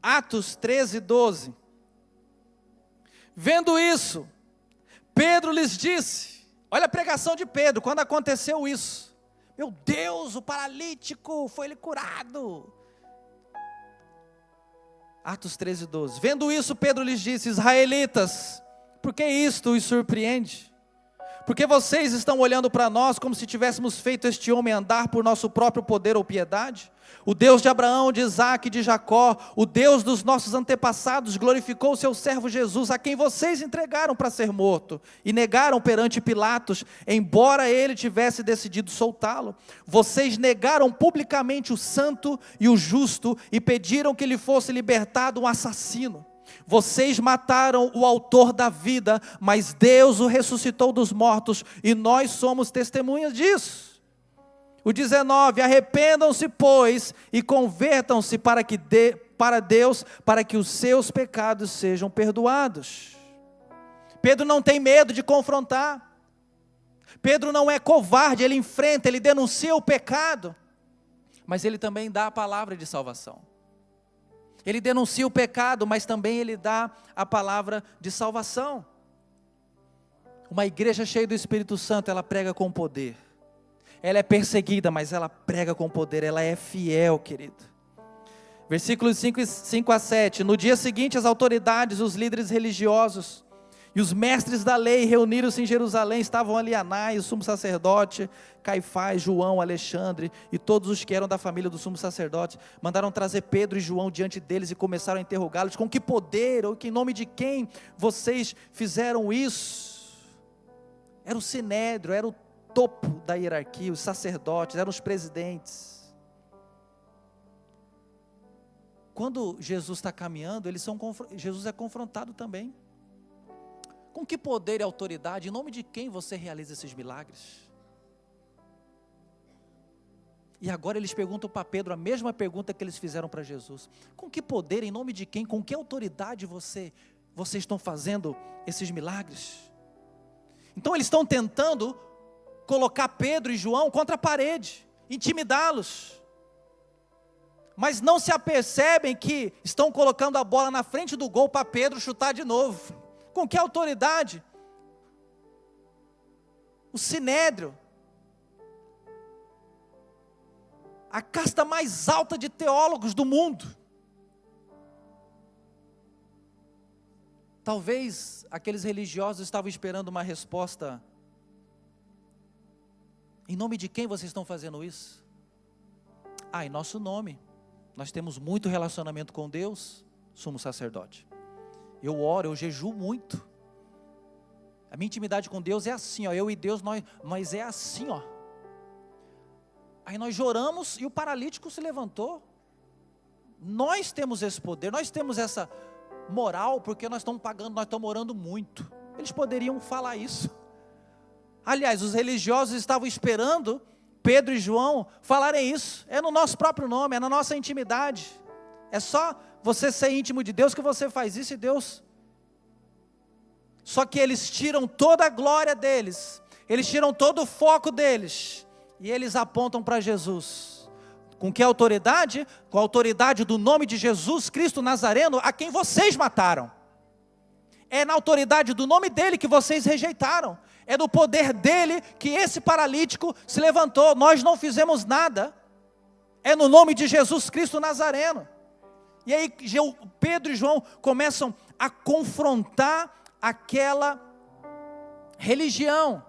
Atos 13:12. Vendo isso, Pedro lhes disse, olha a pregação de Pedro, quando aconteceu isso. Meu Deus, o paralítico foi curado. Atos 13:12. Vendo isso, Pedro lhes disse, israelitas, por que isto os surpreende? Porque vocês estão olhando para nós como se tivéssemos feito este homem andar por nosso próprio poder ou piedade? O Deus de Abraão, de Isaque e de Jacó, o Deus dos nossos antepassados, glorificou o seu servo Jesus, a quem vocês entregaram para ser morto, e negaram perante Pilatos, embora ele tivesse decidido soltá-lo. Vocês negaram publicamente o santo e o justo, e pediram que lhe fosse libertado um assassino. Vocês mataram o autor da vida, mas Deus o ressuscitou dos mortos, e nós somos testemunhas disso. O 19, arrependam-se, pois, e convertam-se para Deus, para que os seus pecados sejam perdoados. Pedro não tem medo de confrontar. Pedro não é covarde, ele enfrenta, ele denuncia o pecado, mas ele também dá a palavra de salvação. Ele denuncia o pecado, mas também ele dá a palavra de salvação. Uma igreja cheia do Espírito Santo, ela prega com poder. Ela é perseguida, mas ela prega com poder, ela é fiel, querido. Versículos 5 a 7. No dia seguinte, as autoridades, os líderes religiosos e os mestres da lei reuniram-se em Jerusalém. Estavam ali Anás, o sumo sacerdote, Caifás, João, Alexandre e todos os que eram da família do sumo sacerdote. Mandaram trazer Pedro e João diante deles e começaram a interrogá-los: com que poder ou em nome de quem vocês fizeram isso? Era o sinédrio, era o topo da hierarquia, os sacerdotes, eram os presidentes. Quando Jesus está caminhando, Jesus é confrontado também. Com que poder e autoridade, em nome de quem você realiza esses milagres? E agora eles perguntam para Pedro a mesma pergunta que eles fizeram para Jesus: com que poder, em nome de quem, com que autoridade vocês estão fazendo esses milagres? Então eles estão tentando colocar Pedro e João contra a parede, intimidá-los, mas não se apercebem que estão colocando a bola na frente do gol para Pedro chutar de novo. Com que autoridade? O sinédrio, a casta mais alta de teólogos do mundo. Talvez aqueles religiosos estavam esperando uma resposta: em nome de quem vocês estão fazendo isso? Em nosso nome. Nós temos muito relacionamento com Deus, sumo sacerdote. Eu oro, eu jejuo muito. A minha intimidade com Deus é assim, eu e Deus, nós é assim, Aí nós oramos e o paralítico se levantou. Nós temos esse poder, nós temos essa moral, porque nós estamos pagando, nós estamos orando muito. Eles poderiam falar isso. Aliás, os religiosos estavam esperando Pedro e João falarem isso. É no nosso próprio nome, é na nossa intimidade. É só você ser íntimo de Deus que você faz isso, e Deus. Só que eles tiram toda a glória deles, eles tiram todo o foco deles, e eles apontam para Jesus. Com que autoridade? Com a autoridade do nome de Jesus Cristo Nazareno, a quem vocês mataram. É na autoridade do nome dele que vocês rejeitaram. É no poder dele que esse paralítico se levantou. Nós não fizemos nada. É no nome de Jesus Cristo Nazareno. E aí Pedro e João começam a confrontar aquela religião.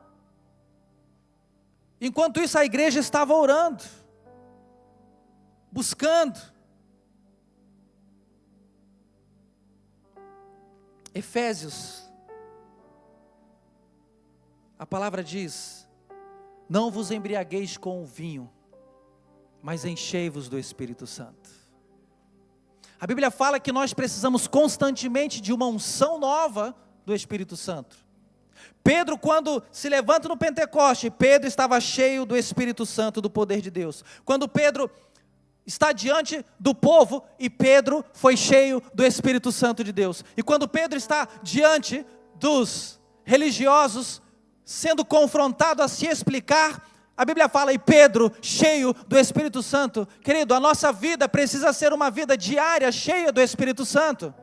Enquanto isso, a igreja estava orando, buscando. Efésios, a palavra diz: não vos embriagueis com o vinho, mas enchei-vos do Espírito Santo. A Bíblia fala que nós precisamos constantemente de uma unção nova do Espírito Santo. Pedro, quando se levanta no Pentecoste, Pedro estava cheio do Espírito Santo, do poder de Deus. Quando Pedro está diante do povo, e Pedro foi cheio do Espírito Santo de Deus. E quando Pedro está diante dos religiosos, sendo confrontado a se explicar, a Bíblia fala: e Pedro, cheio do Espírito Santo. Querido, a nossa vida precisa ser uma vida diária, cheia do Espírito Santo.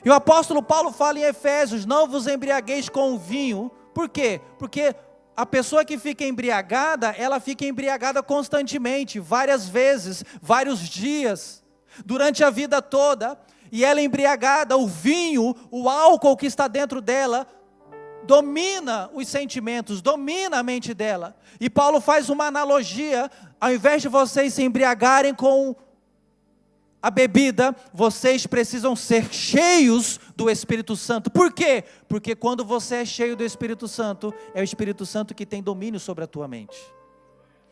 E o apóstolo Paulo fala em Efésios: não vos embriagueis com o vinho. Por quê? Porque a pessoa que fica embriagada, ela fica embriagada constantemente, várias vezes, vários dias, durante a vida toda. E ela é embriagada, o vinho, o álcool que está dentro dela, domina os sentimentos, domina a mente dela. E Paulo faz uma analogia: ao invés de vocês se embriagarem com a bebida, vocês precisam ser cheios do Espírito Santo. Por quê? Porque quando você é cheio do Espírito Santo, é o Espírito Santo que tem domínio sobre a tua mente.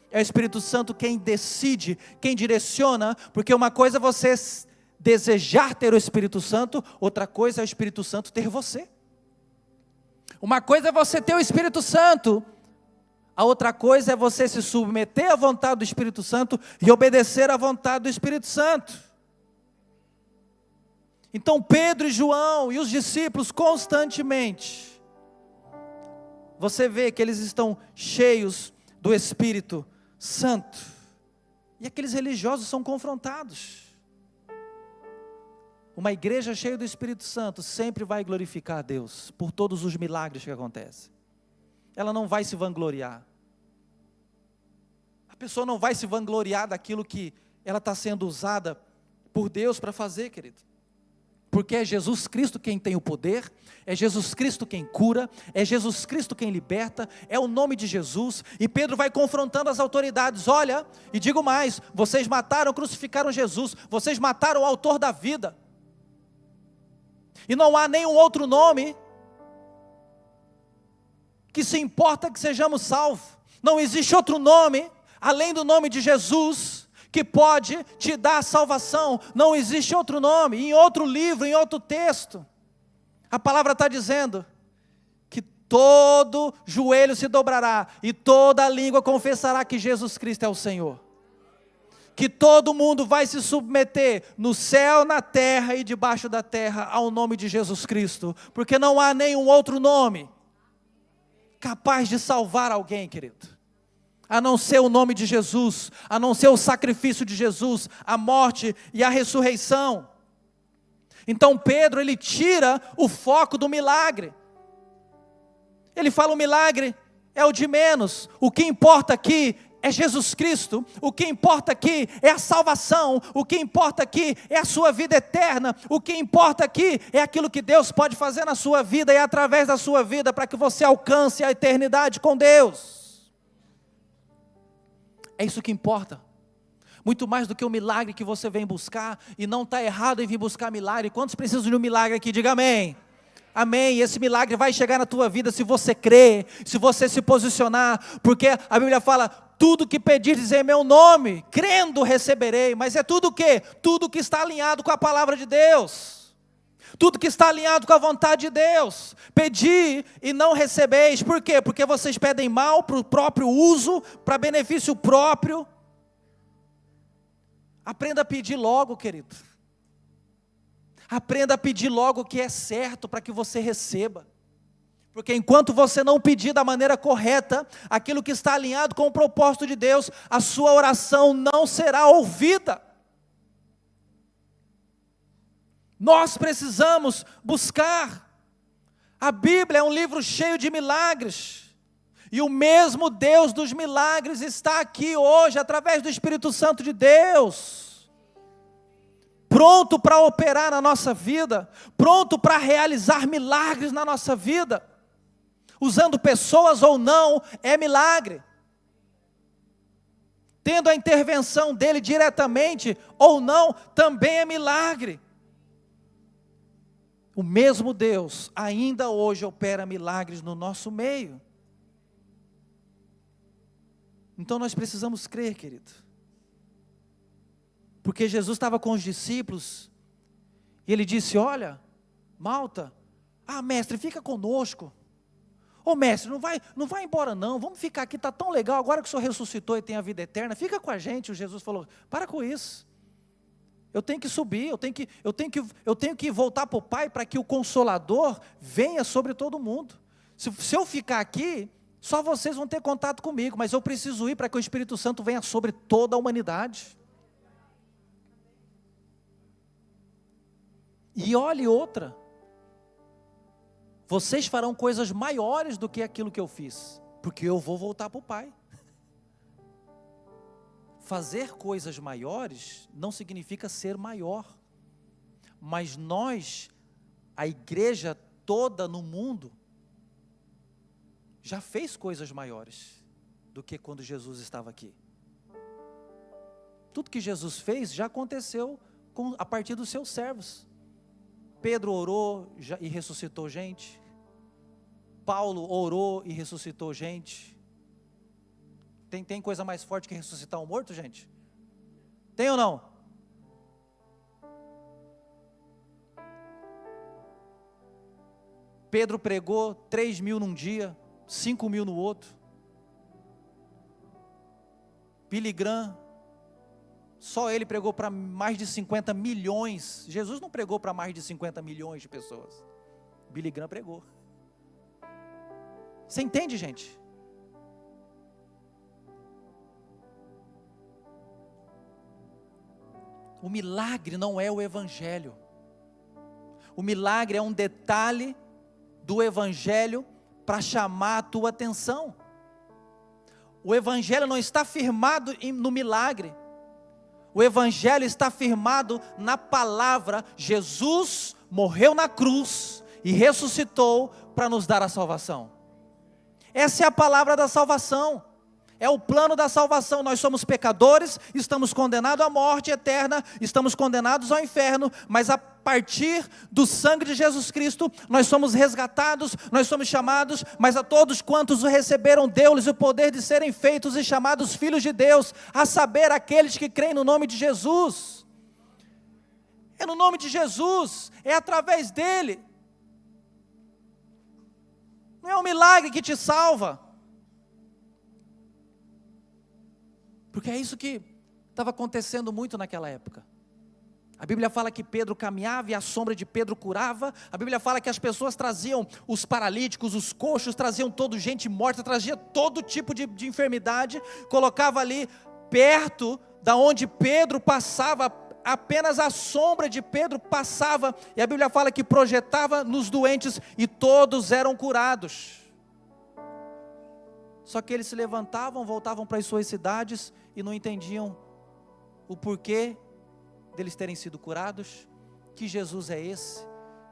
É o Espírito Santo quem decide, quem direciona, porque uma coisa é você desejar ter o Espírito Santo, outra coisa é o Espírito Santo ter você. Uma coisa é você ter o Espírito Santo, a outra coisa é você se submeter à vontade do Espírito Santo e obedecer à vontade do Espírito Santo. Então Pedro e João e os discípulos constantemente você vê que eles estão cheios do Espírito Santo. E aqueles religiosos são confrontados. Uma igreja cheia do Espírito Santo sempre vai glorificar a Deus por todos os milagres que acontecem. Ela não vai se vangloriar. A pessoa não vai se vangloriar daquilo que ela está sendo usada por Deus para fazer, querido. Porque é Jesus Cristo quem tem o poder, é Jesus Cristo quem cura, é Jesus Cristo quem liberta, é o nome de Jesus. E Pedro vai confrontando as autoridades: olha, e digo mais, vocês mataram, crucificaram Jesus, vocês mataram o autor da vida. E não há nenhum outro nome que se importa que sejamos salvos. Não existe outro nome, além do nome de Jesus, que pode te dar salvação. Não existe outro nome. Em outro livro, em outro texto, a palavra está dizendo que todo joelho se dobrará e toda língua confessará que Jesus Cristo é o Senhor. Que todo mundo vai se submeter no céu, na terra e debaixo da terra ao nome de Jesus Cristo, porque não há nenhum outro nome capaz de salvar alguém, querido, a não ser o nome de Jesus, a não ser o sacrifício de Jesus, a morte e a ressurreição. Então Pedro, ele tira o foco do milagre. Ele fala: o milagre é o de menos, o que importa aqui é Jesus Cristo, o que importa aqui é a salvação, o que importa aqui é a sua vida eterna, o que importa aqui é aquilo que Deus pode fazer na sua vida e através da sua vida, para que você alcance a eternidade com Deus. É isso que importa, muito mais do que o milagre que você vem buscar. E não está errado em vir buscar milagre. Quantos precisam de um milagre aqui? Diga amém. Amém, e esse milagre vai chegar na tua vida se você crer, se você se posicionar, porque a Bíblia fala: tudo que pedires em meu nome, crendo receberei. Mas é tudo o quê? Tudo que está alinhado com a palavra de Deus, tudo que está alinhado com a vontade de Deus. Pedi e não recebeis. Por quê? Porque vocês pedem mal para o próprio uso, para benefício próprio. Aprenda a pedir logo, querido. Aprenda a pedir logo o que é certo, para que você receba. Porque enquanto você não pedir da maneira correta, aquilo que está alinhado com o propósito de Deus, a sua oração não será ouvida. Nós precisamos buscar. A Bíblia é um livro cheio de milagres. E o mesmo Deus dos milagres está aqui hoje, através do Espírito Santo de Deus, pronto para operar na nossa vida, pronto para realizar milagres na nossa vida. Usando pessoas ou não, é milagre. Tendo a intervenção dele diretamente ou não, também é milagre. O mesmo Deus ainda hoje opera milagres no nosso meio. Então nós precisamos crer, querido. Porque Jesus estava com os discípulos e ele disse: olha, Malta, mestre, fica conosco. Mestre, não vai embora não, vamos ficar aqui, está tão legal, agora que o Senhor ressuscitou e tem a vida eterna, fica com a gente. O Jesus falou: para com isso, eu tenho que subir, eu tenho que voltar para o Pai, para que o Consolador venha sobre todo mundo. Se eu ficar aqui, só vocês vão ter contato comigo, mas eu preciso ir para que o Espírito Santo venha sobre toda a humanidade. E olhe outra, vocês farão coisas maiores do que aquilo que eu fiz, porque eu vou voltar para o Pai. Fazer coisas maiores não significa ser maior, mas nós, a igreja toda no mundo, já fez coisas maiores do que quando Jesus estava aqui. Tudo que Jesus fez já aconteceu a partir dos seus servos. Pedro orou e ressuscitou gente. Paulo orou e ressuscitou gente. Tem coisa mais forte que ressuscitar um morto, gente? Tem ou não? Pedro pregou 3.000 num dia, 5.000 no outro. Billy Graham, só ele pregou para mais de 50 milhões. Jesus não pregou para mais de 50 milhões de pessoas. Billy Graham pregou. Você entende, gente? O milagre não é o evangelho. O milagre é um detalhe do evangelho para chamar a tua atenção. O evangelho não está firmado no milagre. O evangelho está firmado na palavra. Jesus morreu na cruz e ressuscitou para nos dar a salvação. Essa é a palavra da salvação. É o plano da salvação. Nós somos pecadores, estamos condenados à morte eterna, estamos condenados ao inferno, mas a partir do sangue de Jesus Cristo, nós somos resgatados, nós somos chamados, mas a todos quantos o receberam, deu-lhes o poder de serem feitos e chamados filhos de Deus, a saber, aqueles que creem no nome de Jesus. É no nome de Jesus, é através dele. Não é um milagre que te salva. Porque é isso que estava acontecendo muito naquela época. A Bíblia fala que Pedro caminhava e a sombra de Pedro curava. A Bíblia fala que as pessoas traziam os paralíticos, os coxos, traziam gente morta, trazia todo tipo de enfermidade, colocava ali perto da onde Pedro passava, apenas a sombra de Pedro passava, e a Bíblia fala que projetava nos doentes e todos eram curados. Só que eles se levantavam, voltavam para as suas cidades e não entendiam o porquê deles terem sido curados, que Jesus é esse.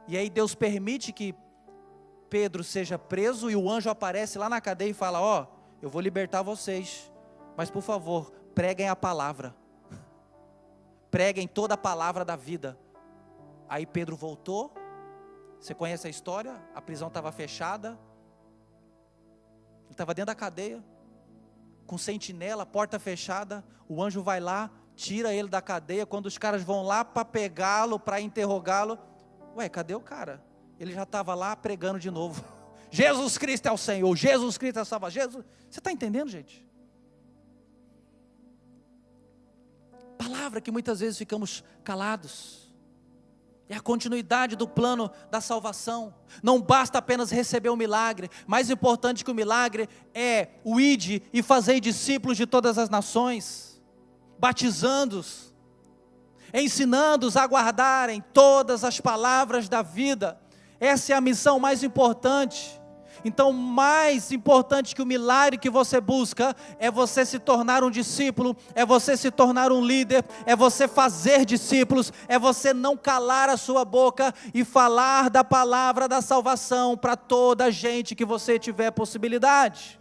E aí Deus permite que Pedro seja preso e o anjo aparece lá na cadeia e fala: ó, eu vou libertar vocês, mas por favor, preguem a palavra, preguem toda a palavra da vida. Aí Pedro voltou, você conhece a história, a prisão estava fechada, ele estava dentro da cadeia, com sentinela, porta fechada, o anjo vai lá, tira ele da cadeia. Quando os caras vão lá para pegá-lo, para interrogá-lo, ué, cadê o cara? Ele já estava lá pregando de novo, Jesus Cristo é o Senhor, Jesus Cristo é o Salvador, Jesus. Você está entendendo, gente? Palavra que muitas vezes ficamos calados. É a continuidade do plano da salvação. Não basta apenas receber o milagre. Mais importante que o milagre é o ide e fazei discípulos de todas as nações, batizando-os, ensinando-os a guardarem todas as palavras da vida. Essa é a missão mais importante. Então, mais importante que o milagre que você busca, é você se tornar um discípulo, é você se tornar um líder, é você fazer discípulos, é você não calar a sua boca e falar da palavra da salvação para toda a gente que você tiver possibilidade.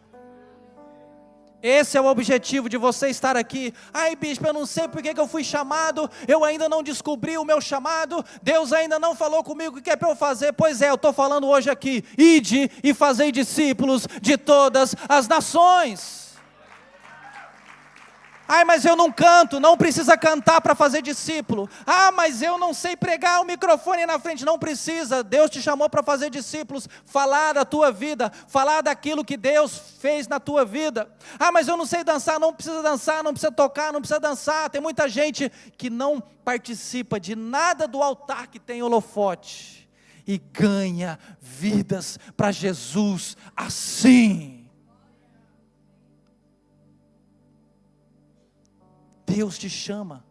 Esse é o objetivo de você estar aqui. Ai, bispo, eu não sei porque que eu fui chamado, eu ainda não descobri o meu chamado, Deus ainda não falou comigo o que é para eu fazer. Pois é, eu estou falando hoje aqui: ide e fazei discípulos de todas as nações. Ai, mas eu não canto. Não precisa cantar para fazer discípulo. Ah, mas eu não sei pregar o microfone na frente. Não precisa. Deus te chamou para fazer discípulos, falar da tua vida, falar daquilo que Deus fez na tua vida. Ah, mas eu não sei dançar. Não precisa dançar, não precisa tocar, não precisa dançar. Tem muita gente que não participa de nada do altar que tem holofote e ganha vidas para Jesus assim. Deus te chama,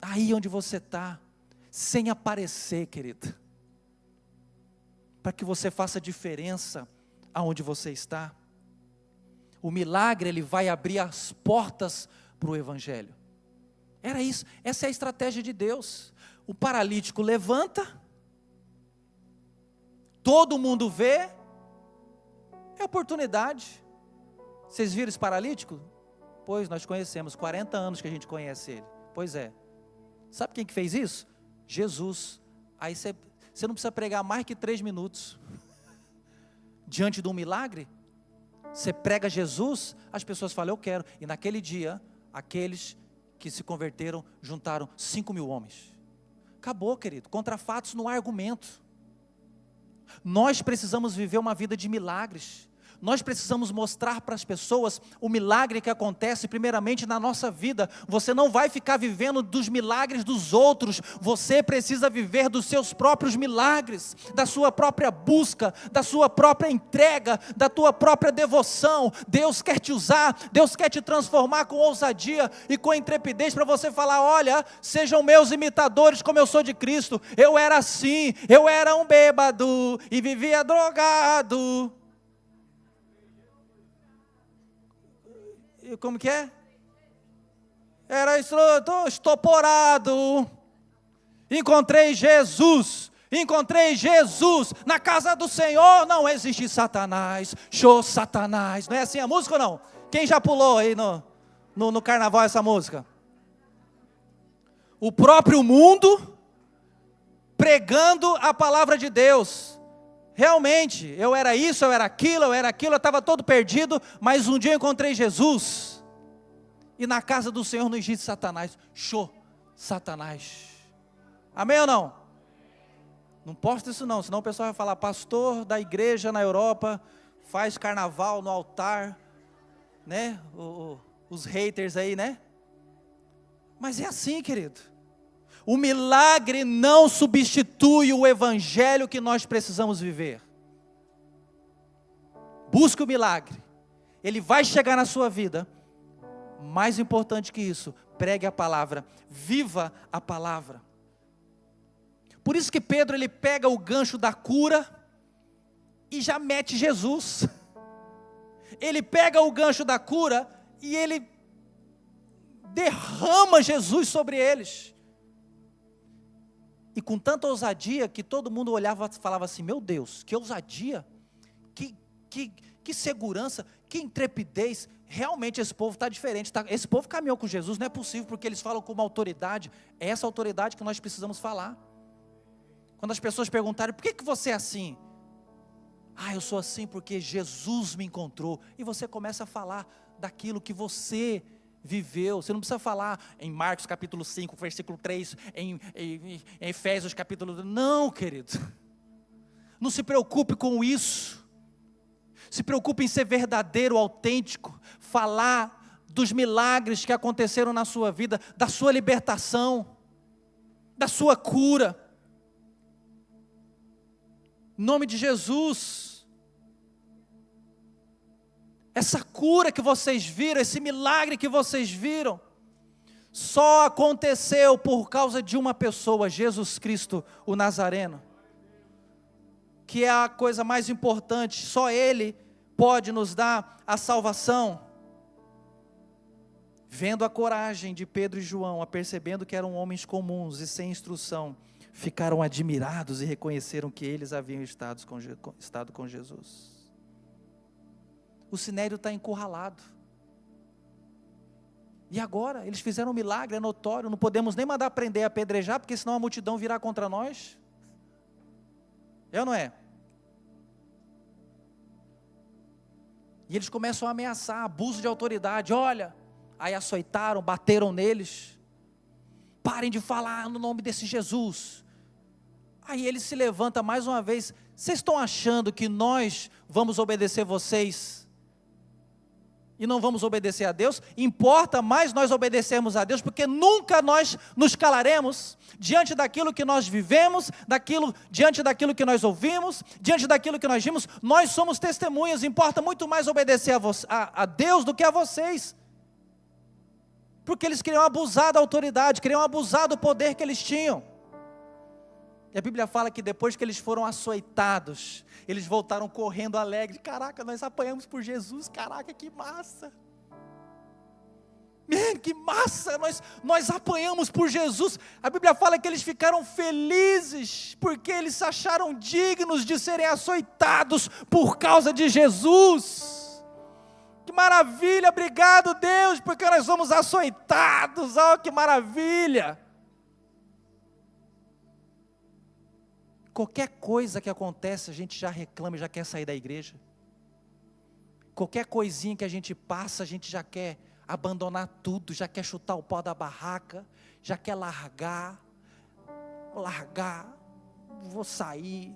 aí onde você está, sem aparecer, querido, para que você faça diferença aonde você está. O milagre, ele vai abrir as portas para o evangelho. Era isso, essa é a estratégia de Deus. O paralítico levanta, todo mundo vê, é oportunidade. Vocês viram esse paralítico? Pois nós conhecemos, 40 anos que a gente conhece ele. Pois é. Sabe quem que fez isso? Jesus. Aí você não precisa pregar mais que 3 minutos. Diante de um milagre, você prega Jesus, as pessoas falam: eu quero. E naquele dia, aqueles que se converteram juntaram 5.000 homens. Acabou, querido. Contra fatos não há argumento. Nós precisamos viver uma vida de milagres. Nós precisamos mostrar para as pessoas o milagre que acontece primeiramente na nossa vida. Você não vai ficar vivendo dos milagres dos outros, você precisa viver dos seus próprios milagres, da sua própria busca, da sua própria entrega, da tua própria devoção. Deus quer te usar, Deus quer te transformar com ousadia e com intrepidez para você falar: olha, sejam meus imitadores como eu sou de Cristo. Eu era assim, eu era um bêbado e vivia drogado. Como que é? Era estoporado. Encontrei Jesus. Na casa do Senhor não existe Satanás. Show Satanás. Não é assim a música ou não? Quem já pulou aí no carnaval essa música? O próprio mundo pregando a palavra de Deus. Realmente, eu era isso, eu era aquilo, eu estava todo perdido, mas um dia eu encontrei Jesus, e na casa do Senhor não existe Satanás. Show, Satanás. Amém ou não? Não posta isso não, senão o pessoal vai falar: pastor da igreja na Europa, faz carnaval no altar, né? Os haters aí, né? Mas é assim, querido. O milagre não substitui o evangelho que nós precisamos viver. Busque o milagre, ele vai chegar na sua vida. Mais importante que isso, pregue a palavra, viva a palavra. Por isso que Pedro, ele pega o gancho da cura e já mete Jesus. Ele pega o gancho da cura e ele derrama Jesus sobre eles. E com tanta ousadia que todo mundo olhava e falava assim: meu Deus, que ousadia, que segurança, que intrepidez. Realmente esse povo está diferente, esse povo caminhou com Jesus, não é possível, porque eles falam com uma autoridade. É essa autoridade que nós precisamos falar. Quando as pessoas perguntarem: por que você é assim? Eu sou assim porque Jesus me encontrou. E você começa a falar daquilo que você viveu. Você não precisa falar em Marcos capítulo 5, versículo 3, em Efésios capítulo 2. Não, querido. Não se preocupe com isso. Se preocupe em ser verdadeiro, autêntico. Falar dos milagres que aconteceram na sua vida, da sua libertação, da sua cura. Em nome de Jesus. Essa cura que vocês viram, esse milagre que vocês viram, só aconteceu por causa de uma pessoa, Jesus Cristo, o Nazareno, que é a coisa mais importante. Só Ele pode nos dar a salvação. Vendo a coragem de Pedro e João, apercebendo que eram homens comuns e sem instrução, ficaram admirados e reconheceram que eles haviam estado com Jesus. O sinédrio está encurralado. E agora? Eles fizeram um milagre, é notório. Não podemos nem mandar prender e apedrejar, porque senão a multidão virá contra nós. É ou não é? E eles começam a ameaçar, abuso de autoridade. Olha, aí açoitaram, bateram neles. Parem de falar no nome desse Jesus. Aí ele se levanta mais uma vez. Vocês estão achando que nós vamos obedecer vocês e não vamos obedecer a Deus? Importa mais nós obedecermos a Deus, porque nunca nós nos calaremos diante daquilo que nós vivemos, diante daquilo que nós ouvimos, diante daquilo que nós vimos. Nós somos testemunhas. Importa muito mais obedecer a Deus do que a vocês, porque eles queriam abusar da autoridade, queriam abusar do poder que eles tinham. E a Bíblia fala que depois que eles foram açoitados, eles voltaram correndo alegres. Caraca, nós apanhamos por Jesus, caraca, que massa. Que massa, nós apanhamos por Jesus. A Bíblia fala que eles ficaram felizes, porque eles se acharam dignos de serem açoitados por causa de Jesus. Que maravilha, obrigado Deus, porque nós somos açoitados, que maravilha. Qualquer coisa que acontece, a gente já reclama e já quer sair da igreja. Qualquer coisinha que a gente passa, a gente já quer abandonar tudo, já quer chutar o pau da barraca, já quer largar, vou sair,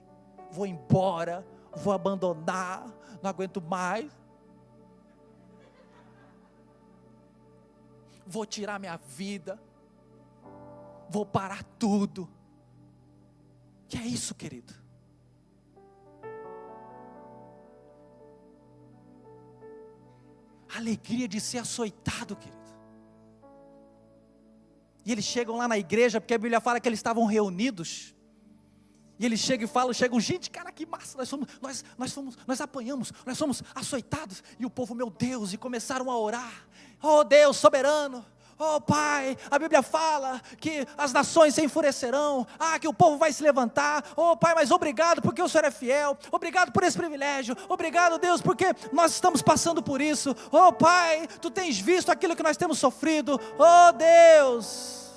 vou embora. vou abandonar, não aguento mais. Vou tirar minha vida, vou parar tudo. Que é isso, querido? A alegria de ser açoitado, querido. E eles chegam lá na igreja, porque a Bíblia fala que eles estavam reunidos. E eles chegam e falam, gente, cara, que massa, nós apanhamos, nós somos açoitados. E o povo, meu Deus, e começaram a orar. Oh Deus soberano, oh Pai, a Bíblia fala que as nações se enfurecerão, que o povo vai se levantar. Oh Pai, mas obrigado porque o Senhor é fiel, obrigado por esse privilégio, obrigado Deus porque nós estamos passando por isso. Oh Pai, Tu tens visto aquilo que nós temos sofrido. Oh Deus,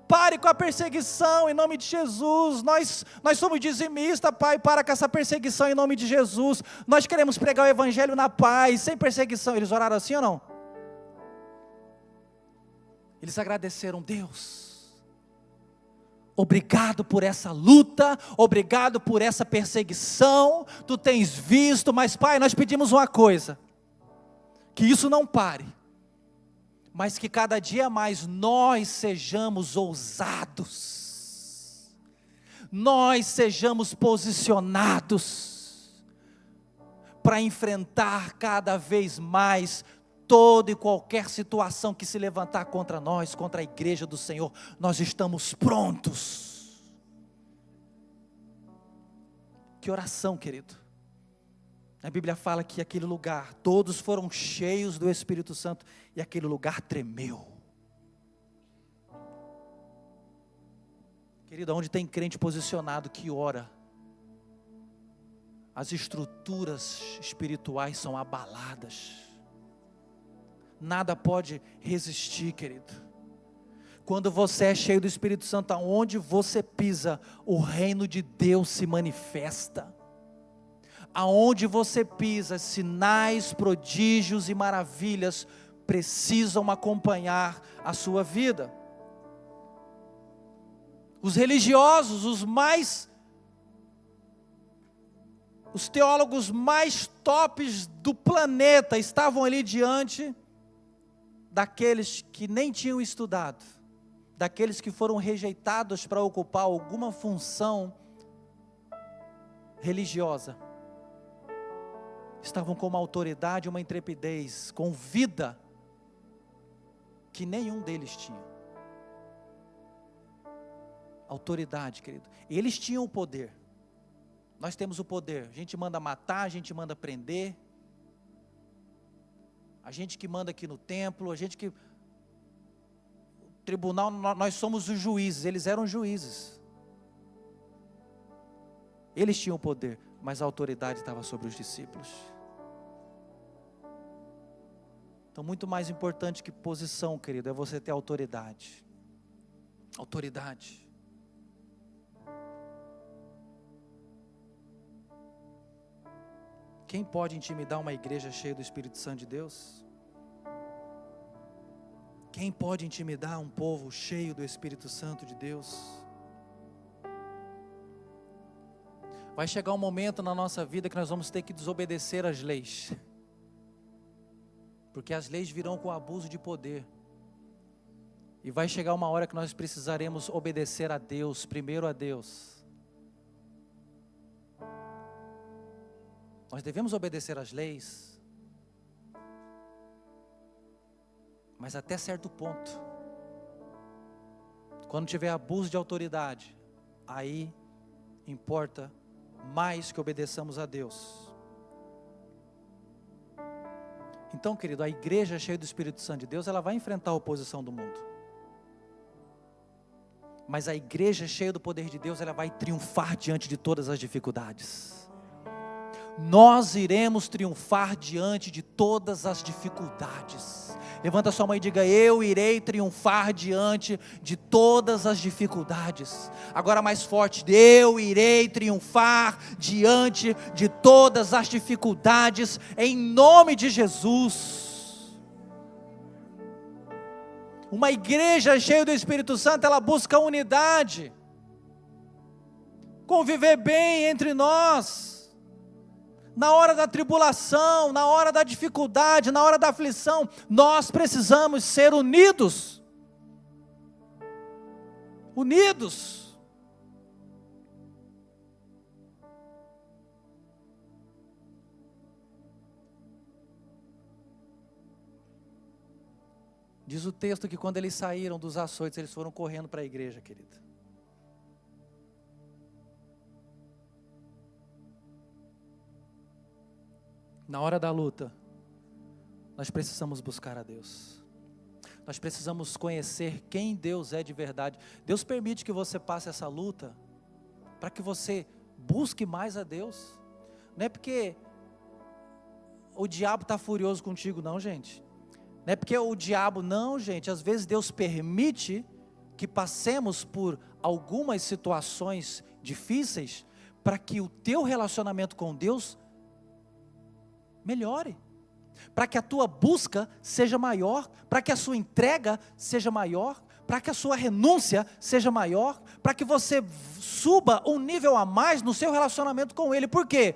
pare com a perseguição em nome de Jesus. Nós somos dizimistas, Pai, para com essa perseguição em nome de Jesus. Nós queremos pregar o Evangelho na paz, sem perseguição. Eles oraram assim ou não? Eles agradeceram, Deus, obrigado por essa luta, obrigado por essa perseguição, Tu tens visto, mas Pai, nós pedimos uma coisa, que isso não pare, mas que cada dia mais nós sejamos ousados, nós sejamos posicionados, para enfrentar cada vez mais toda e qualquer situação que se levantar contra nós, contra a igreja do Senhor. Nós estamos prontos. Que oração, querido. A Bíblia fala que aquele lugar, todos foram cheios do Espírito Santo, e aquele lugar tremeu. Querido, onde tem crente posicionado que ora, as estruturas espirituais são abaladas. Nada pode resistir, querido. Quando você é cheio do Espírito Santo, aonde você pisa, o reino de Deus se manifesta. Aonde você pisa, sinais, prodígios e maravilhas precisam acompanhar a sua vida. Os religiosos, os teólogos mais tops do planeta estavam ali diante daqueles que nem tinham estudado, daqueles que foram rejeitados para ocupar alguma função religiosa, estavam com uma autoridade, uma intrepidez, com vida, que nenhum deles tinha. Autoridade, querido. Eles tinham o poder, nós temos o poder, a gente manda matar, a gente manda prender, a gente que manda aqui no templo, a gente que... O tribunal, nós somos os juízes, eles eram juízes. Eles tinham poder, mas a autoridade estava sobre os discípulos. Então, muito mais importante que posição, querido, é você ter autoridade. Autoridade. Quem pode intimidar uma igreja cheia do Espírito Santo de Deus? Quem pode intimidar um povo cheio do Espírito Santo de Deus? Vai chegar um momento na nossa vida que nós vamos ter que desobedecer às leis, porque as leis virão com abuso de poder, e vai chegar uma hora que nós precisaremos obedecer a Deus, primeiro a Deus. Nós devemos obedecer às leis, mas até certo ponto. Quando tiver abuso de autoridade, aí importa mais que obedeçamos a Deus. Então, querido, a igreja cheia do Espírito Santo de Deus, ela vai enfrentar a oposição do mundo. Mas a igreja cheia do poder de Deus, ela vai triunfar diante de todas as dificuldades. Nós iremos triunfar diante de todas as dificuldades. Levanta sua mão e diga: eu irei triunfar diante de todas as dificuldades. Agora mais forte: eu irei triunfar diante de todas as dificuldades, em nome de Jesus. Uma igreja cheia do Espírito Santo, ela busca unidade, conviver bem entre nós. na hora da tribulação, na hora da dificuldade, na hora da aflição, nós precisamos ser unidos. Unidos. Diz o texto que quando eles saíram dos açoites, eles foram correndo para a igreja, querida. Na hora da luta, nós precisamos buscar a Deus. Nós precisamos conhecer quem Deus é de verdade. Deus permite que você passe essa luta para que você busque mais a Deus. Não é porque o diabo está furioso contigo, não, gente. Não é porque o diabo, não, gente. Às vezes Deus permite que passemos por algumas situações difíceis para que o teu relacionamento com Deus melhore, para que a tua busca seja maior, para que a sua entrega seja maior, para que a sua renúncia seja maior, para que você suba um nível a mais no seu relacionamento com Ele. Por quê?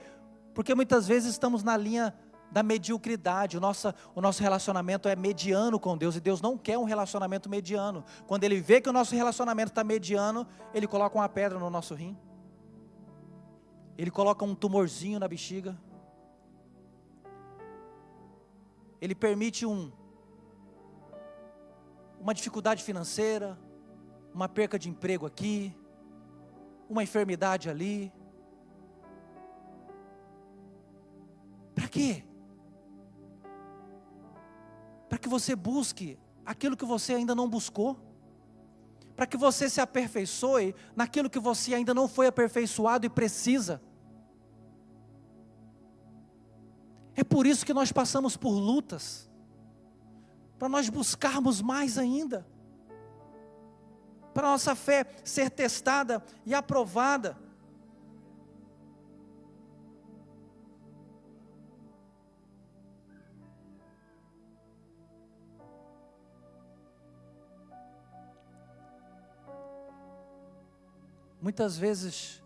Porque muitas vezes estamos na linha da mediocridade, o nosso relacionamento é mediano com Deus, e Deus não quer um relacionamento mediano. Quando Ele vê que o nosso relacionamento está mediano, Ele coloca uma pedra no nosso rim, Ele coloca um tumorzinho na bexiga, Ele permite uma dificuldade financeira, uma perca de emprego aqui, uma enfermidade ali. Para quê? Para que você busque aquilo que você ainda não buscou, para que você se aperfeiçoe naquilo que você ainda não foi aperfeiçoado e precisa. É por isso que nós passamos por lutas, para nós buscarmos mais ainda, para a nossa fé ser testada e aprovada. Muitas vezes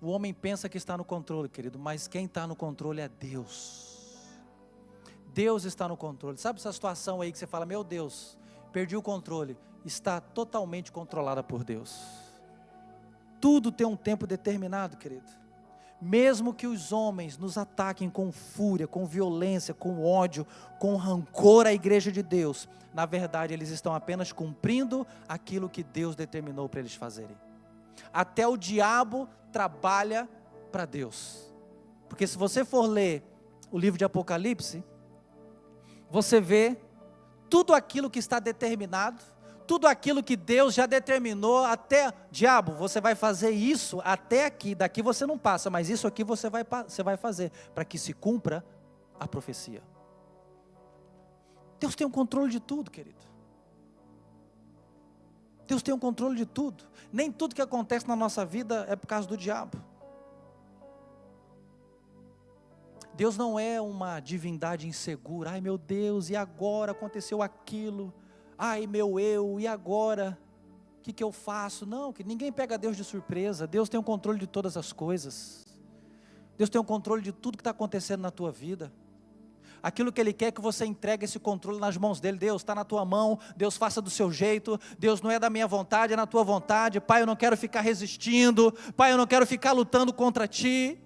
o homem pensa que está no controle, querido, mas quem está no controle é Deus. Deus está no controle. Sabe essa situação aí que você fala, meu Deus, perdi o controle? Está totalmente controlada por Deus. Tudo tem um tempo determinado, querido. Mesmo que os homens nos ataquem com fúria, com violência, com ódio, com rancor à igreja de Deus, na verdade eles estão apenas cumprindo aquilo que Deus determinou para eles fazerem. Até o diabo trabalha para Deus. Porque se você for ler o livro de Apocalipse, você vê tudo aquilo que está determinado, tudo aquilo que Deus já determinou, até, diabo, você vai fazer isso até aqui, daqui você não passa, mas isso aqui você vai fazer, para que se cumpra a profecia. Deus tem o controle de tudo, querido. Deus tem o controle de tudo. Nem tudo que acontece na nossa vida é por causa do diabo. Deus não é uma divindade insegura. Ai meu Deus, e agora aconteceu aquilo. Ai meu eu, e agora? O que eu faço? Não, que ninguém pega Deus de surpresa. Deus tem o controle de todas as coisas. Deus tem o controle de tudo que está acontecendo na tua vida. Aquilo que Ele quer é que você entregue esse controle nas mãos dEle. Deus, está na tua mão, Deus faça do seu jeito. Deus, não é da minha vontade, é na tua vontade. Pai, eu não quero ficar resistindo. Pai, eu não quero ficar lutando contra Ti.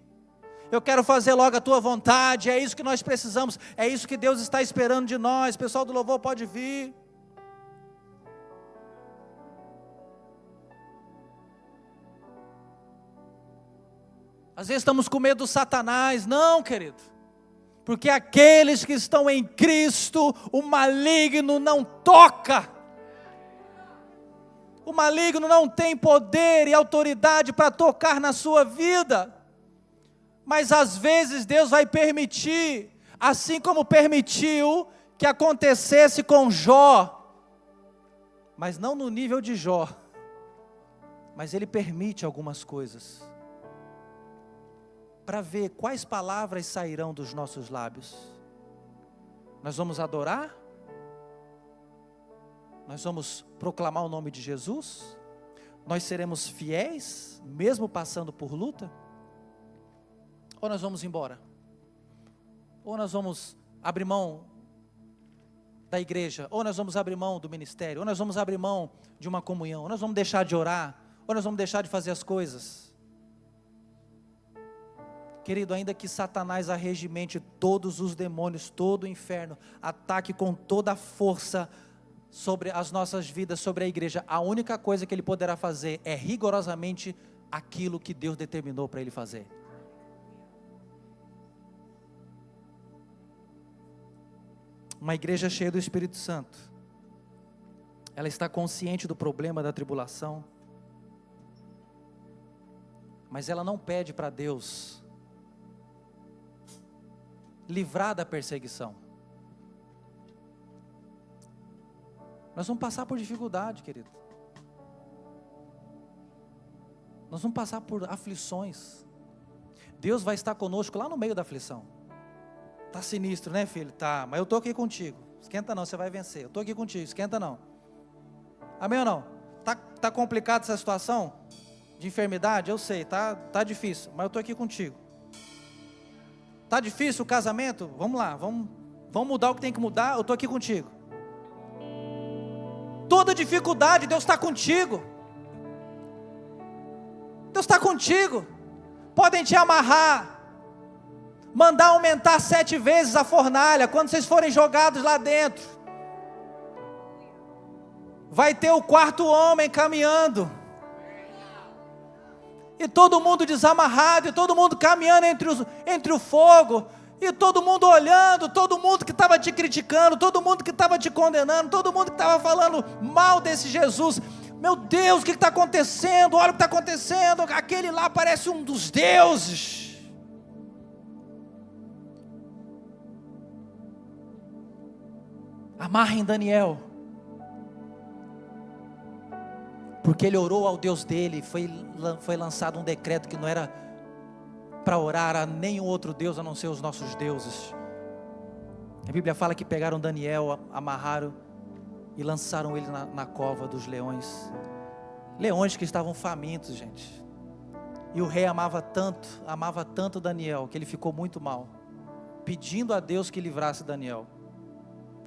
Eu quero fazer logo a tua vontade. É isso que nós precisamos, é isso que Deus está esperando de nós. Pessoal do louvor, pode vir. Às vezes estamos com medo do Satanás. Não, querido, porque aqueles que estão em Cristo, o maligno não toca. O maligno não tem poder e autoridade para tocar na sua vida. Mas às vezes Deus vai permitir, assim como permitiu que acontecesse com Jó, mas não no nível de Jó, mas Ele permite algumas coisas, para ver quais palavras sairão dos nossos lábios. Nós vamos adorar? Nós vamos proclamar o nome de Jesus? Nós seremos fiéis, mesmo passando por luta? Ou nós vamos embora? ou nós vamos abrir mão da igreja, ou nós vamos abrir mão do ministério, ou nós vamos abrir mão de uma comunhão, ou nós vamos deixar de orar, ou nós vamos deixar de fazer as coisas. Querido, ainda que Satanás arregimente todos os demônios, todo o inferno, ataque com toda a força sobre as nossas vidas, sobre a igreja, a única coisa que ele poderá fazer é rigorosamente aquilo que Deus determinou para ele fazer. Uma igreja cheia do Espírito Santo, ela está consciente do problema da tribulação, mas ela não pede para Deus livrar da perseguição. Nós vamos passar por dificuldade, querido. Nós vamos passar por aflições. Deus vai estar conosco lá no meio da aflição. Tá sinistro, né, filho? Tá, mas eu estou aqui contigo. Esquenta não, você vai vencer. Eu estou aqui contigo, esquenta não. Amém ou não? Tá complicada essa situação de enfermidade? Eu sei, tá difícil, mas eu estou aqui contigo. Tá difícil o casamento? Vamos lá, vamos mudar o que tem que mudar, eu estou aqui contigo. Toda dificuldade, Deus está contigo. Deus está contigo. Podem te amarrar, mandar aumentar 7 vezes a fornalha, quando vocês forem jogados lá dentro, vai ter o 4º homem caminhando, e todo mundo desamarrado, e todo mundo caminhando entre o fogo, e todo mundo olhando, todo mundo que estava te criticando, todo mundo que estava te condenando, todo mundo que estava falando mal desse Jesus. Meu Deus, o que está acontecendo? Olha o que está acontecendo, aquele lá parece um dos deuses. Amarrem Daniel, porque ele orou ao Deus dele. Foi lançado um decreto que não era para orar a nenhum outro Deus a não ser os nossos deuses. A Bíblia fala que pegaram Daniel, amarraram e lançaram ele na cova dos leões. Leões que estavam famintos, gente. E o rei amava tanto Daniel, que ele ficou muito mal, pedindo a Deus que livrasse Daniel.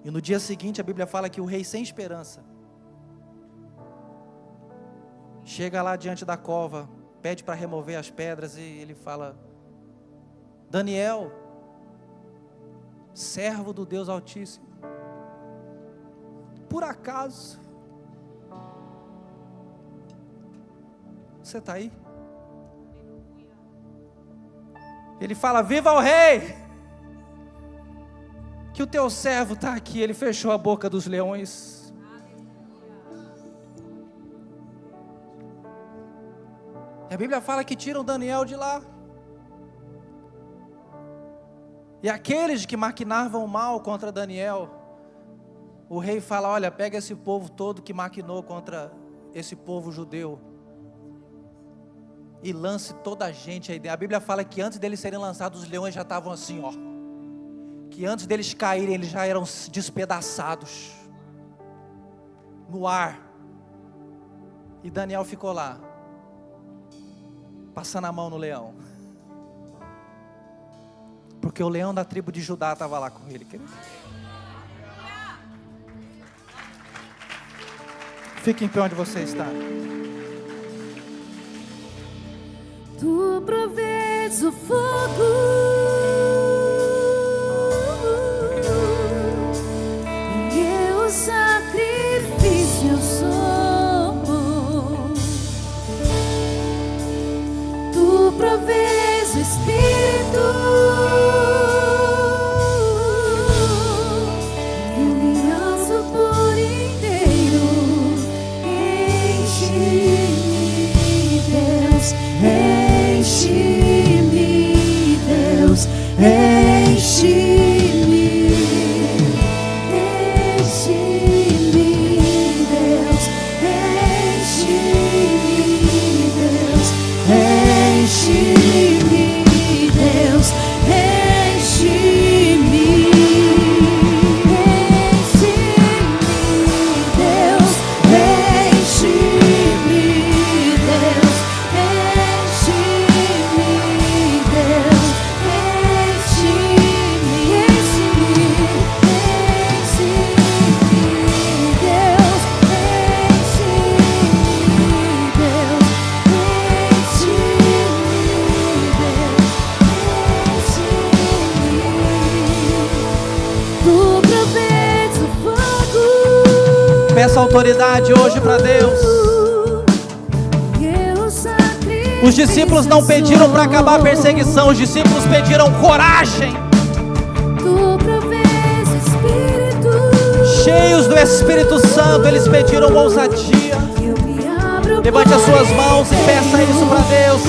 E no dia seguinte a Bíblia fala que o rei, sem esperança, chega lá diante da cova, pede para remover as pedras, e ele fala: Daniel, servo do Deus Altíssimo, por acaso você está aí? Ele fala: viva o rei, que o teu servo está aqui. Ele fechou a boca dos leões. A Bíblia fala que tiram Daniel de lá. E aqueles que maquinavam mal contra Daniel, o rei fala: olha, pega esse povo todo que maquinou contra esse povo judeu e lance toda a gente aí dentro. A Bíblia fala que antes deles serem lançados, os leões já estavam assim, ó, que antes deles caírem, eles já eram despedaçados no ar. E Daniel ficou lá, passando a mão no leão, porque o leão da tribo de Judá estava lá com ele, querido. Fique em pé onde você está. Tu provês o fogo e eu o sacrifício somos. Tu provês o Espírito e o me lanço por inteiro. Enche-me, Deus. Peça autoridade hoje para Deus. Os discípulos não pediram para acabar a perseguição, os discípulos pediram coragem. Cheios do Espírito Santo, eles pediram ousadia. Levante as suas mãos e peça isso para Deus.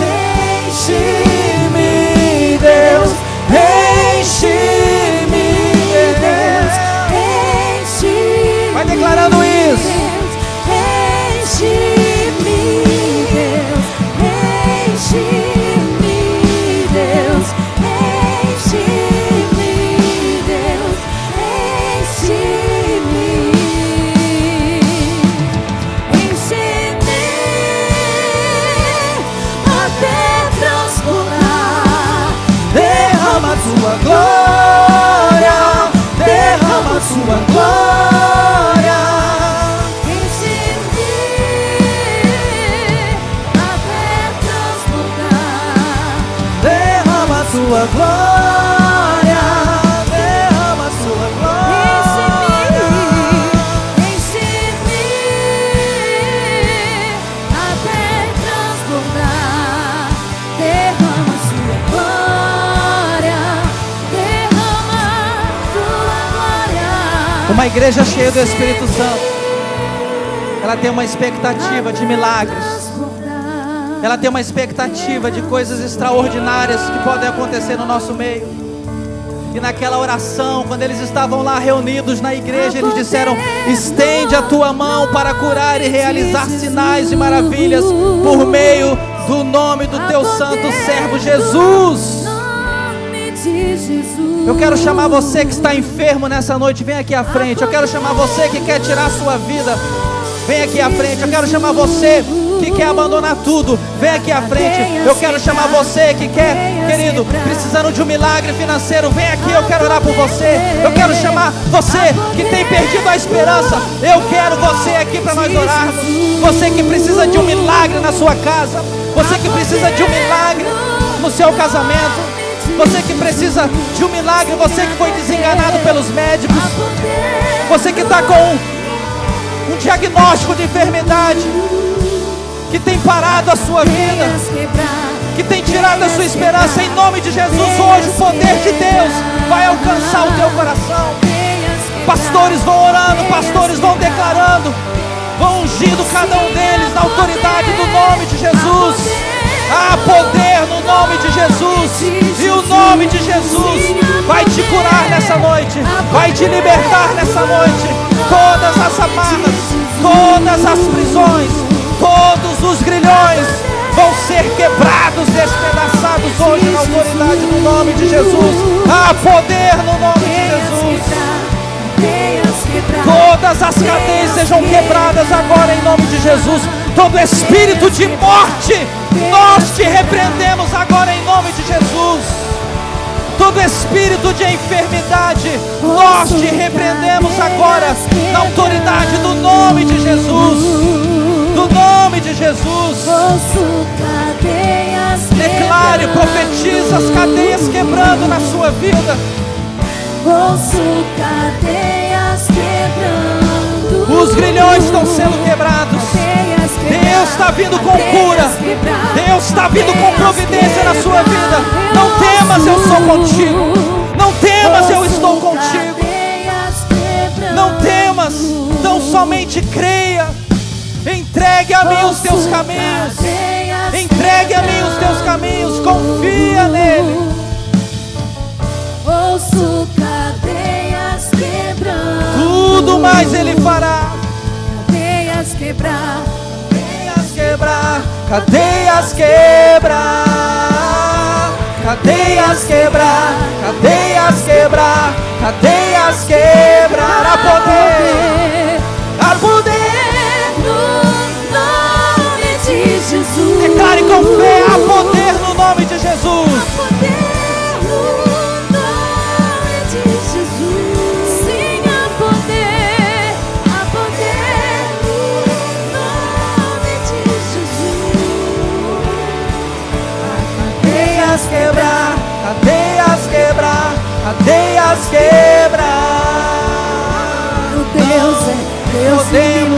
Enche-me, Deus. Enche-me, Deus. Vai declarando isso. Enche-me, Deus. Enche-me, Deus. Enche-me, Deus. Enche-me. Enche-me até transbordar. Derrama a tua glória. Derrama a tua glória. Enche-me até transbordar. Derrama a tua glória. Derrama a tua glória. Enche-me até transbordar. Derrama sua glória. Derrama tua glória. Uma igreja cheia do Espírito Santo, ela tem uma expectativa de milagres. Ela tem uma expectativa de coisas extraordinárias que podem acontecer no nosso meio. E naquela oração, quando eles estavam lá reunidos na igreja, eles disseram: estende a tua mão para curar e realizar sinais e maravilhas por meio do nome do teu santo servo Jesus. Nome de Jesus. Eu quero chamar você que está enfermo nessa noite, vem aqui à frente. Eu quero chamar você que quer tirar a sua vida, vem aqui à frente. Eu quero chamar você que quer abandonar tudo, vem aqui à frente. Eu quero chamar você que quer, querido, precisando de um milagre financeiro, vem aqui, eu quero orar por você. Eu quero chamar você que tem perdido a esperança, eu quero você aqui para nós orarmos. Você que precisa de um milagre na sua casa, você que precisa de um milagre no seu casamento, você que precisa de um milagre, você que foi desenganado pelos médicos, você que está com um diagnóstico de enfermidade que tem parado a sua vida, que tem tirado a sua esperança, em nome de Jesus, hoje o poder de Deus vai alcançar o teu coração. Pastores vão orando, pastores vão declarando, vão ungindo cada um deles na autoridade do nome de Jesus. Há poder no nome de Jesus, e o nome de Jesus vai te curar nessa noite, vai te libertar nessa noite. Todas as amarras, todas as prisões, todos os grilhões vão ser quebrados, despedaçados hoje na autoridade do nome de Jesus. Há poder no nome de Jesus. Todas as cadeias sejam quebradas agora em nome de Jesus. Todo espírito de morte, nós te repreendemos agora em nome de Jesus. Todo espírito de enfermidade, nós te repreendemos agora na autoridade do nome de Jesus. Do nome de Jesus. Declare, profetiza as cadeias quebrando na sua vida. Ouço cadeias quebrando. Os grilhões estão sendo quebrados. Deus está vindo com cura. Deus está vindo com providência na sua vida. Não temas, eu sou contigo. Não temas, eu estou contigo. Não temas, tão somente creia. Entregue a mim os teus caminhos. Entregue a mim os teus caminhos. Confia nele. Ouço cadeias quebrando. Tudo mais ele fará. Cadeias quebrar. Cadeias quebrar. Cadeias quebrar. Cadeias quebrar. Cadeias quebrar. Cadeias quebrar. Há poder. Há poder no nome de Jesus. Declare com fé. Há poder no nome de Jesus. Há poder no nome de Jesus. Sim, há poder. Há poder no nome de Jesus. Cadeias quebrar. Cadeias quebrar. Cadeias quebrar. Deus é Deus. Podemos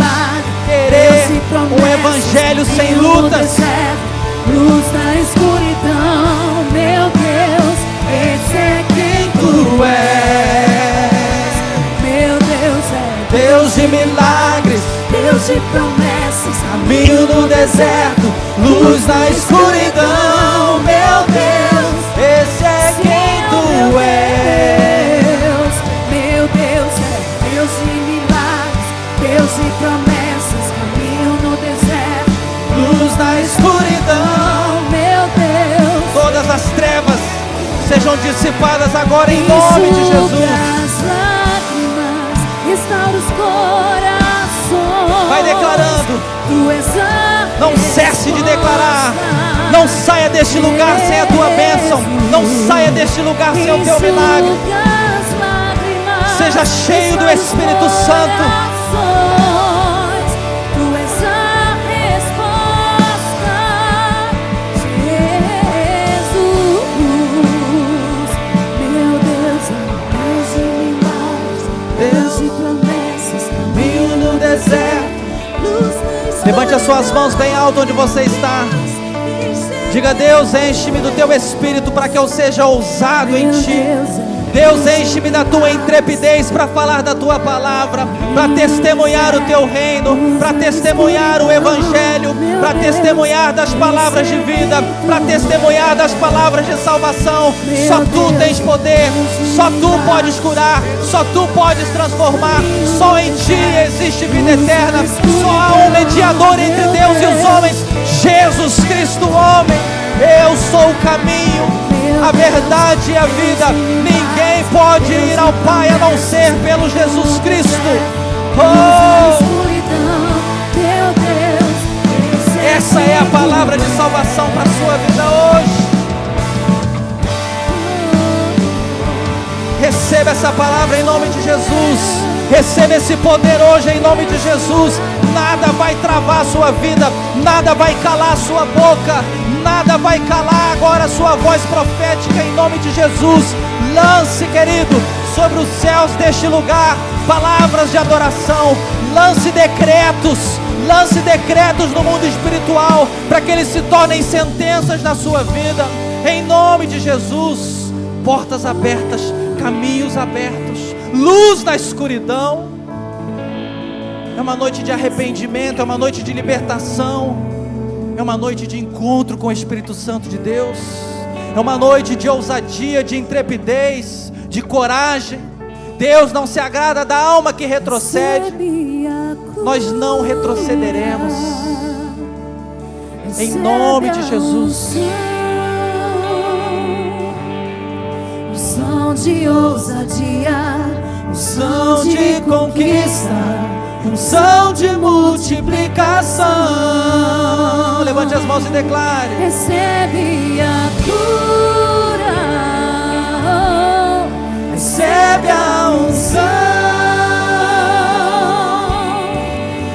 sem no lutas. deserto, luz na escuridão, meu Deus, esse é quem tu és. Meu Deus é Deus de milagres, Deus de promessas, caminho no deserto, luz na escuridão, meu Deus, esse é quem tu és. Meu Deus é Deus de milagres, Deus de promessas, caminho no deserto, Luz na escuridão, meu Deus. todas as trevas sejam dissipadas agora em nome de Jesus. As lágrimas, restaura os corações. Vai declarando, Tu és a não cesse de declarar. Não saia deste lugar sem a tua bênção. Não saia deste lugar sem o teu milagre. Seja cheio do Espírito Santo. Tu és a resposta, Jesus. Meu Deus é Deus de milagres, Deus de promessas, Caminho no deserto. luz na escuridão. Levante as suas mãos bem alto onde você está. Diga: Deus, enche-me do teu Espírito para que eu seja ousado em ti. Deus, enche-me da tua intrepidez para falar da tua palavra, para testemunhar o teu reino, para testemunhar o evangelho, para testemunhar das palavras de vida, para testemunhar das palavras de salvação. Só tu tens poder, só tu podes curar, só tu podes transformar. Só em ti existe vida eterna. Só há um mediador entre Deus e os homens, Jesus Cristo, homem. Eu sou o caminho, a verdade e a vida. Ninguém pode ir ao Pai a não ser pelo Jesus Cristo. Oh, essa é a palavra de salvação para a sua vida hoje. Receba essa palavra em nome de Jesus. Receba esse poder hoje em nome de Jesus. Nada vai travar a sua vida, nada vai calar a sua boca, nada vai calar agora a sua voz profética em nome de Jesus. Lance, querido, sobre os céus deste lugar palavras de adoração. Lance decretos no mundo espiritual para que eles se tornem sentenças na sua vida em nome de Jesus. Portas abertas, caminhos abertos, luz na escuridão. É uma noite de arrependimento, é uma noite de libertação, é uma noite de encontro com o Espírito Santo de Deus, é uma noite de ousadia, de intrepidez, de coragem. Deus não se agrada da alma que retrocede. Nós não retrocederemos em nome de Jesus. Unção de ousadia, Unção de conquista, unção de multiplicação. Levante as mãos e declare: recebe a cura, recebe a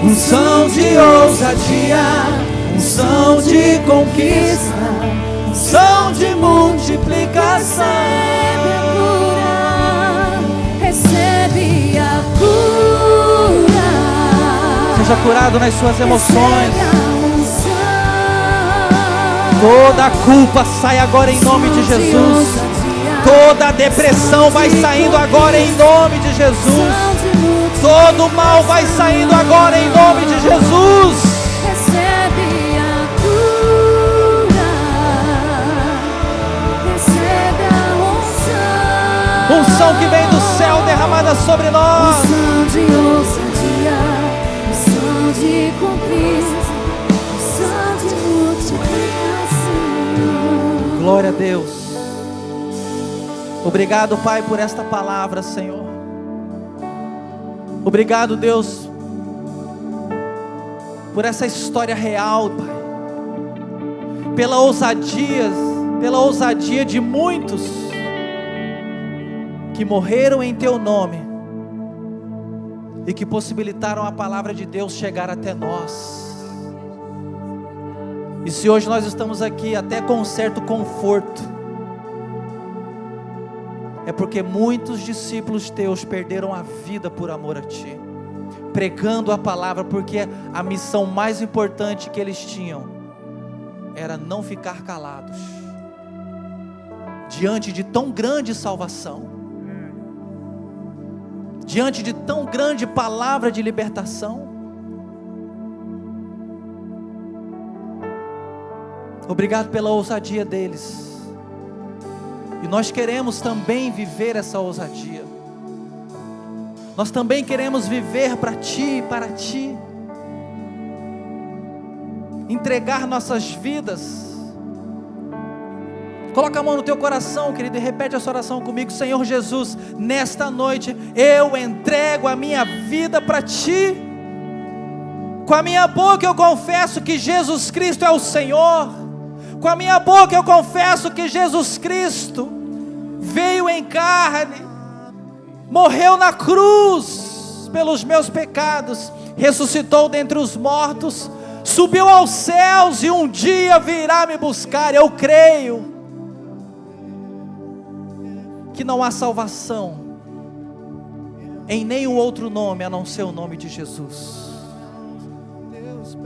unção de ousadia, unção de conquista, unção de multiplicação. Recebe a cura, Seja curado nas suas emoções. recebe a unção. Toda a culpa sai agora em nome de Jesus. Toda depressão vai saindo agora em nome de Jesus. Todo mal vai saindo agora em nome de Jesus. Recebe a cura, recebe a unção. Unção que vem do céu derramada sobre nós. Unção de ousadia, unção de conquista, unção de multiplicação. Glória a Deus. Obrigado, Pai, por esta palavra, Senhor. Obrigado, Deus, por essa história real, Pai. Pela ousadia de muitos que morreram em Teu nome e que possibilitaram a palavra de Deus chegar até nós. E se hoje nós estamos aqui até com um certo conforto, é porque muitos discípulos Teus perderam a vida por amor a Ti. pregando a palavra, porque a missão mais importante que eles tinham era não ficar calados diante de tão grande salvação, diante de tão grande palavra de libertação. Obrigado pela ousadia deles, e nós queremos também viver essa ousadia. Nós também queremos viver para Ti e para Ti, entregar nossas vidas. Coloca a mão no teu coração, querido, e repete essa oração comigo. Senhor Jesus, nesta noite eu entrego a minha vida para Ti. Com a minha boca eu confesso que Jesus Cristo é o Senhor. Com a minha boca eu confesso que Jesus Cristo veio em carne, morreu na cruz pelos meus pecados, ressuscitou dentre os mortos, subiu aos céus e um dia virá me buscar. Eu creio que não há salvação em nenhum outro nome a não ser o nome de Jesus.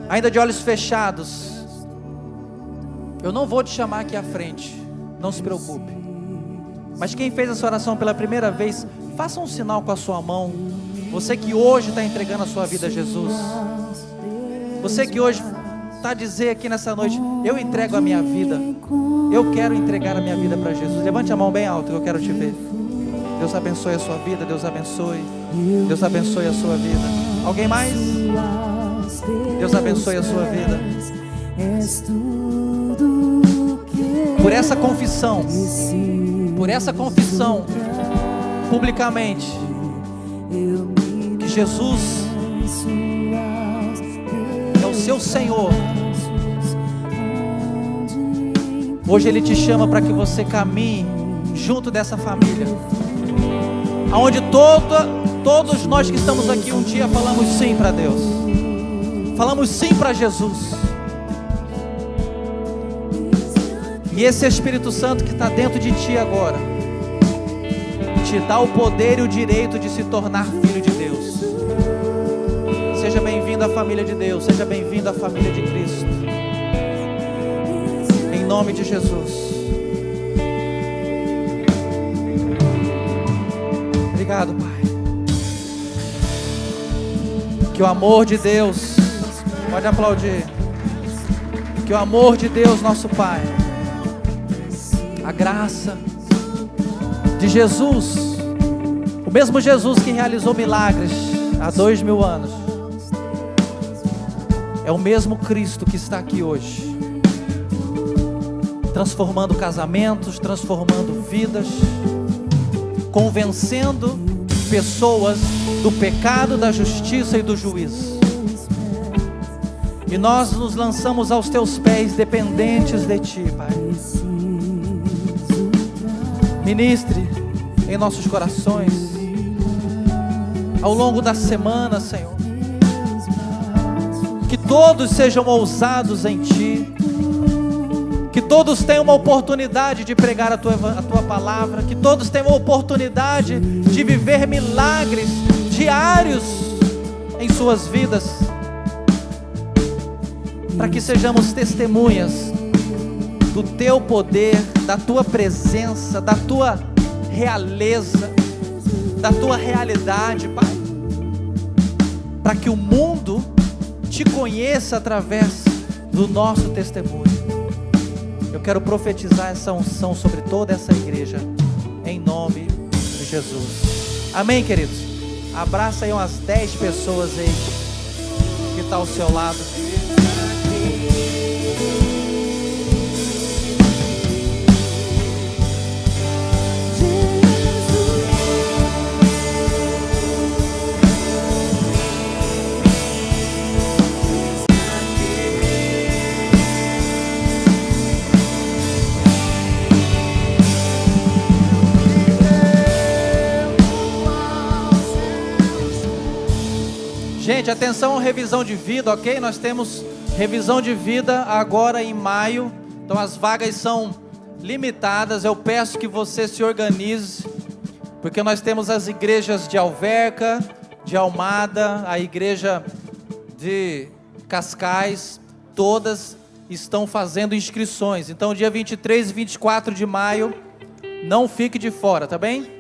Ainda de olhos fechados, eu não vou te chamar aqui à frente, não se preocupe. Mas quem fez essa oração pela primeira vez, faça um sinal com a sua mão. Você que hoje está entregando a sua vida a Jesus. Você que hoje está a dizer aqui nessa noite: eu entrego a minha vida. Eu quero entregar a minha vida para Jesus. Levante a mão bem alto que eu quero te ver. Deus abençoe a sua vida. Deus abençoe. Deus abençoe a sua vida. Alguém mais? Deus abençoe a sua vida. Por essa confissão, publicamente, que Jesus é o seu Senhor. Hoje Ele te chama para que você caminhe junto dessa família, aonde todos nós que estamos aqui um dia falamos sim para Deus, falamos sim para Jesus. E esse Espírito Santo que está dentro de ti agora, te dá o poder e o direito de se tornar filho de Deus. Seja bem-vindo à família de Deus, seja bem-vindo à família de Cristo. Em nome de Jesus. Obrigado, Pai. Que o amor de Deus, pode aplaudir, que o amor de Deus, nosso Pai, a graça de Jesus, o mesmo Jesus que realizou milagres há 2000 anos, é o mesmo Cristo que está aqui hoje, transformando casamentos, transformando vidas, convencendo pessoas do pecado, da justiça e do juízo. E nós nos lançamos aos teus pés, dependentes de ti, Pai. Ministre em nossos corações ao longo da semana, Senhor. Que todos sejam ousados em Ti, que todos tenham uma oportunidade de pregar a Tua palavra, que todos tenham uma oportunidade de viver milagres diários em suas vidas, para que sejamos testemunhas do Teu poder, da Tua presença, da Tua realeza, da Tua realidade, Pai, para que o mundo Te conheça através do nosso testemunho. Eu quero profetizar essa unção sobre toda essa igreja, em nome de Jesus. Amém, queridos? Abraça aí umas 10 pessoas aí que está ao seu lado. Gente, atenção, revisão de vida, ok? Nós temos revisão de vida agora em maio. Então as vagas são limitadas. Eu peço que você se organize, porque nós temos as igrejas de Alverca, de Almada, a igreja de Cascais, todas estão fazendo inscrições. Então dia 23 e 24 de maio, não fique de fora, tá bem?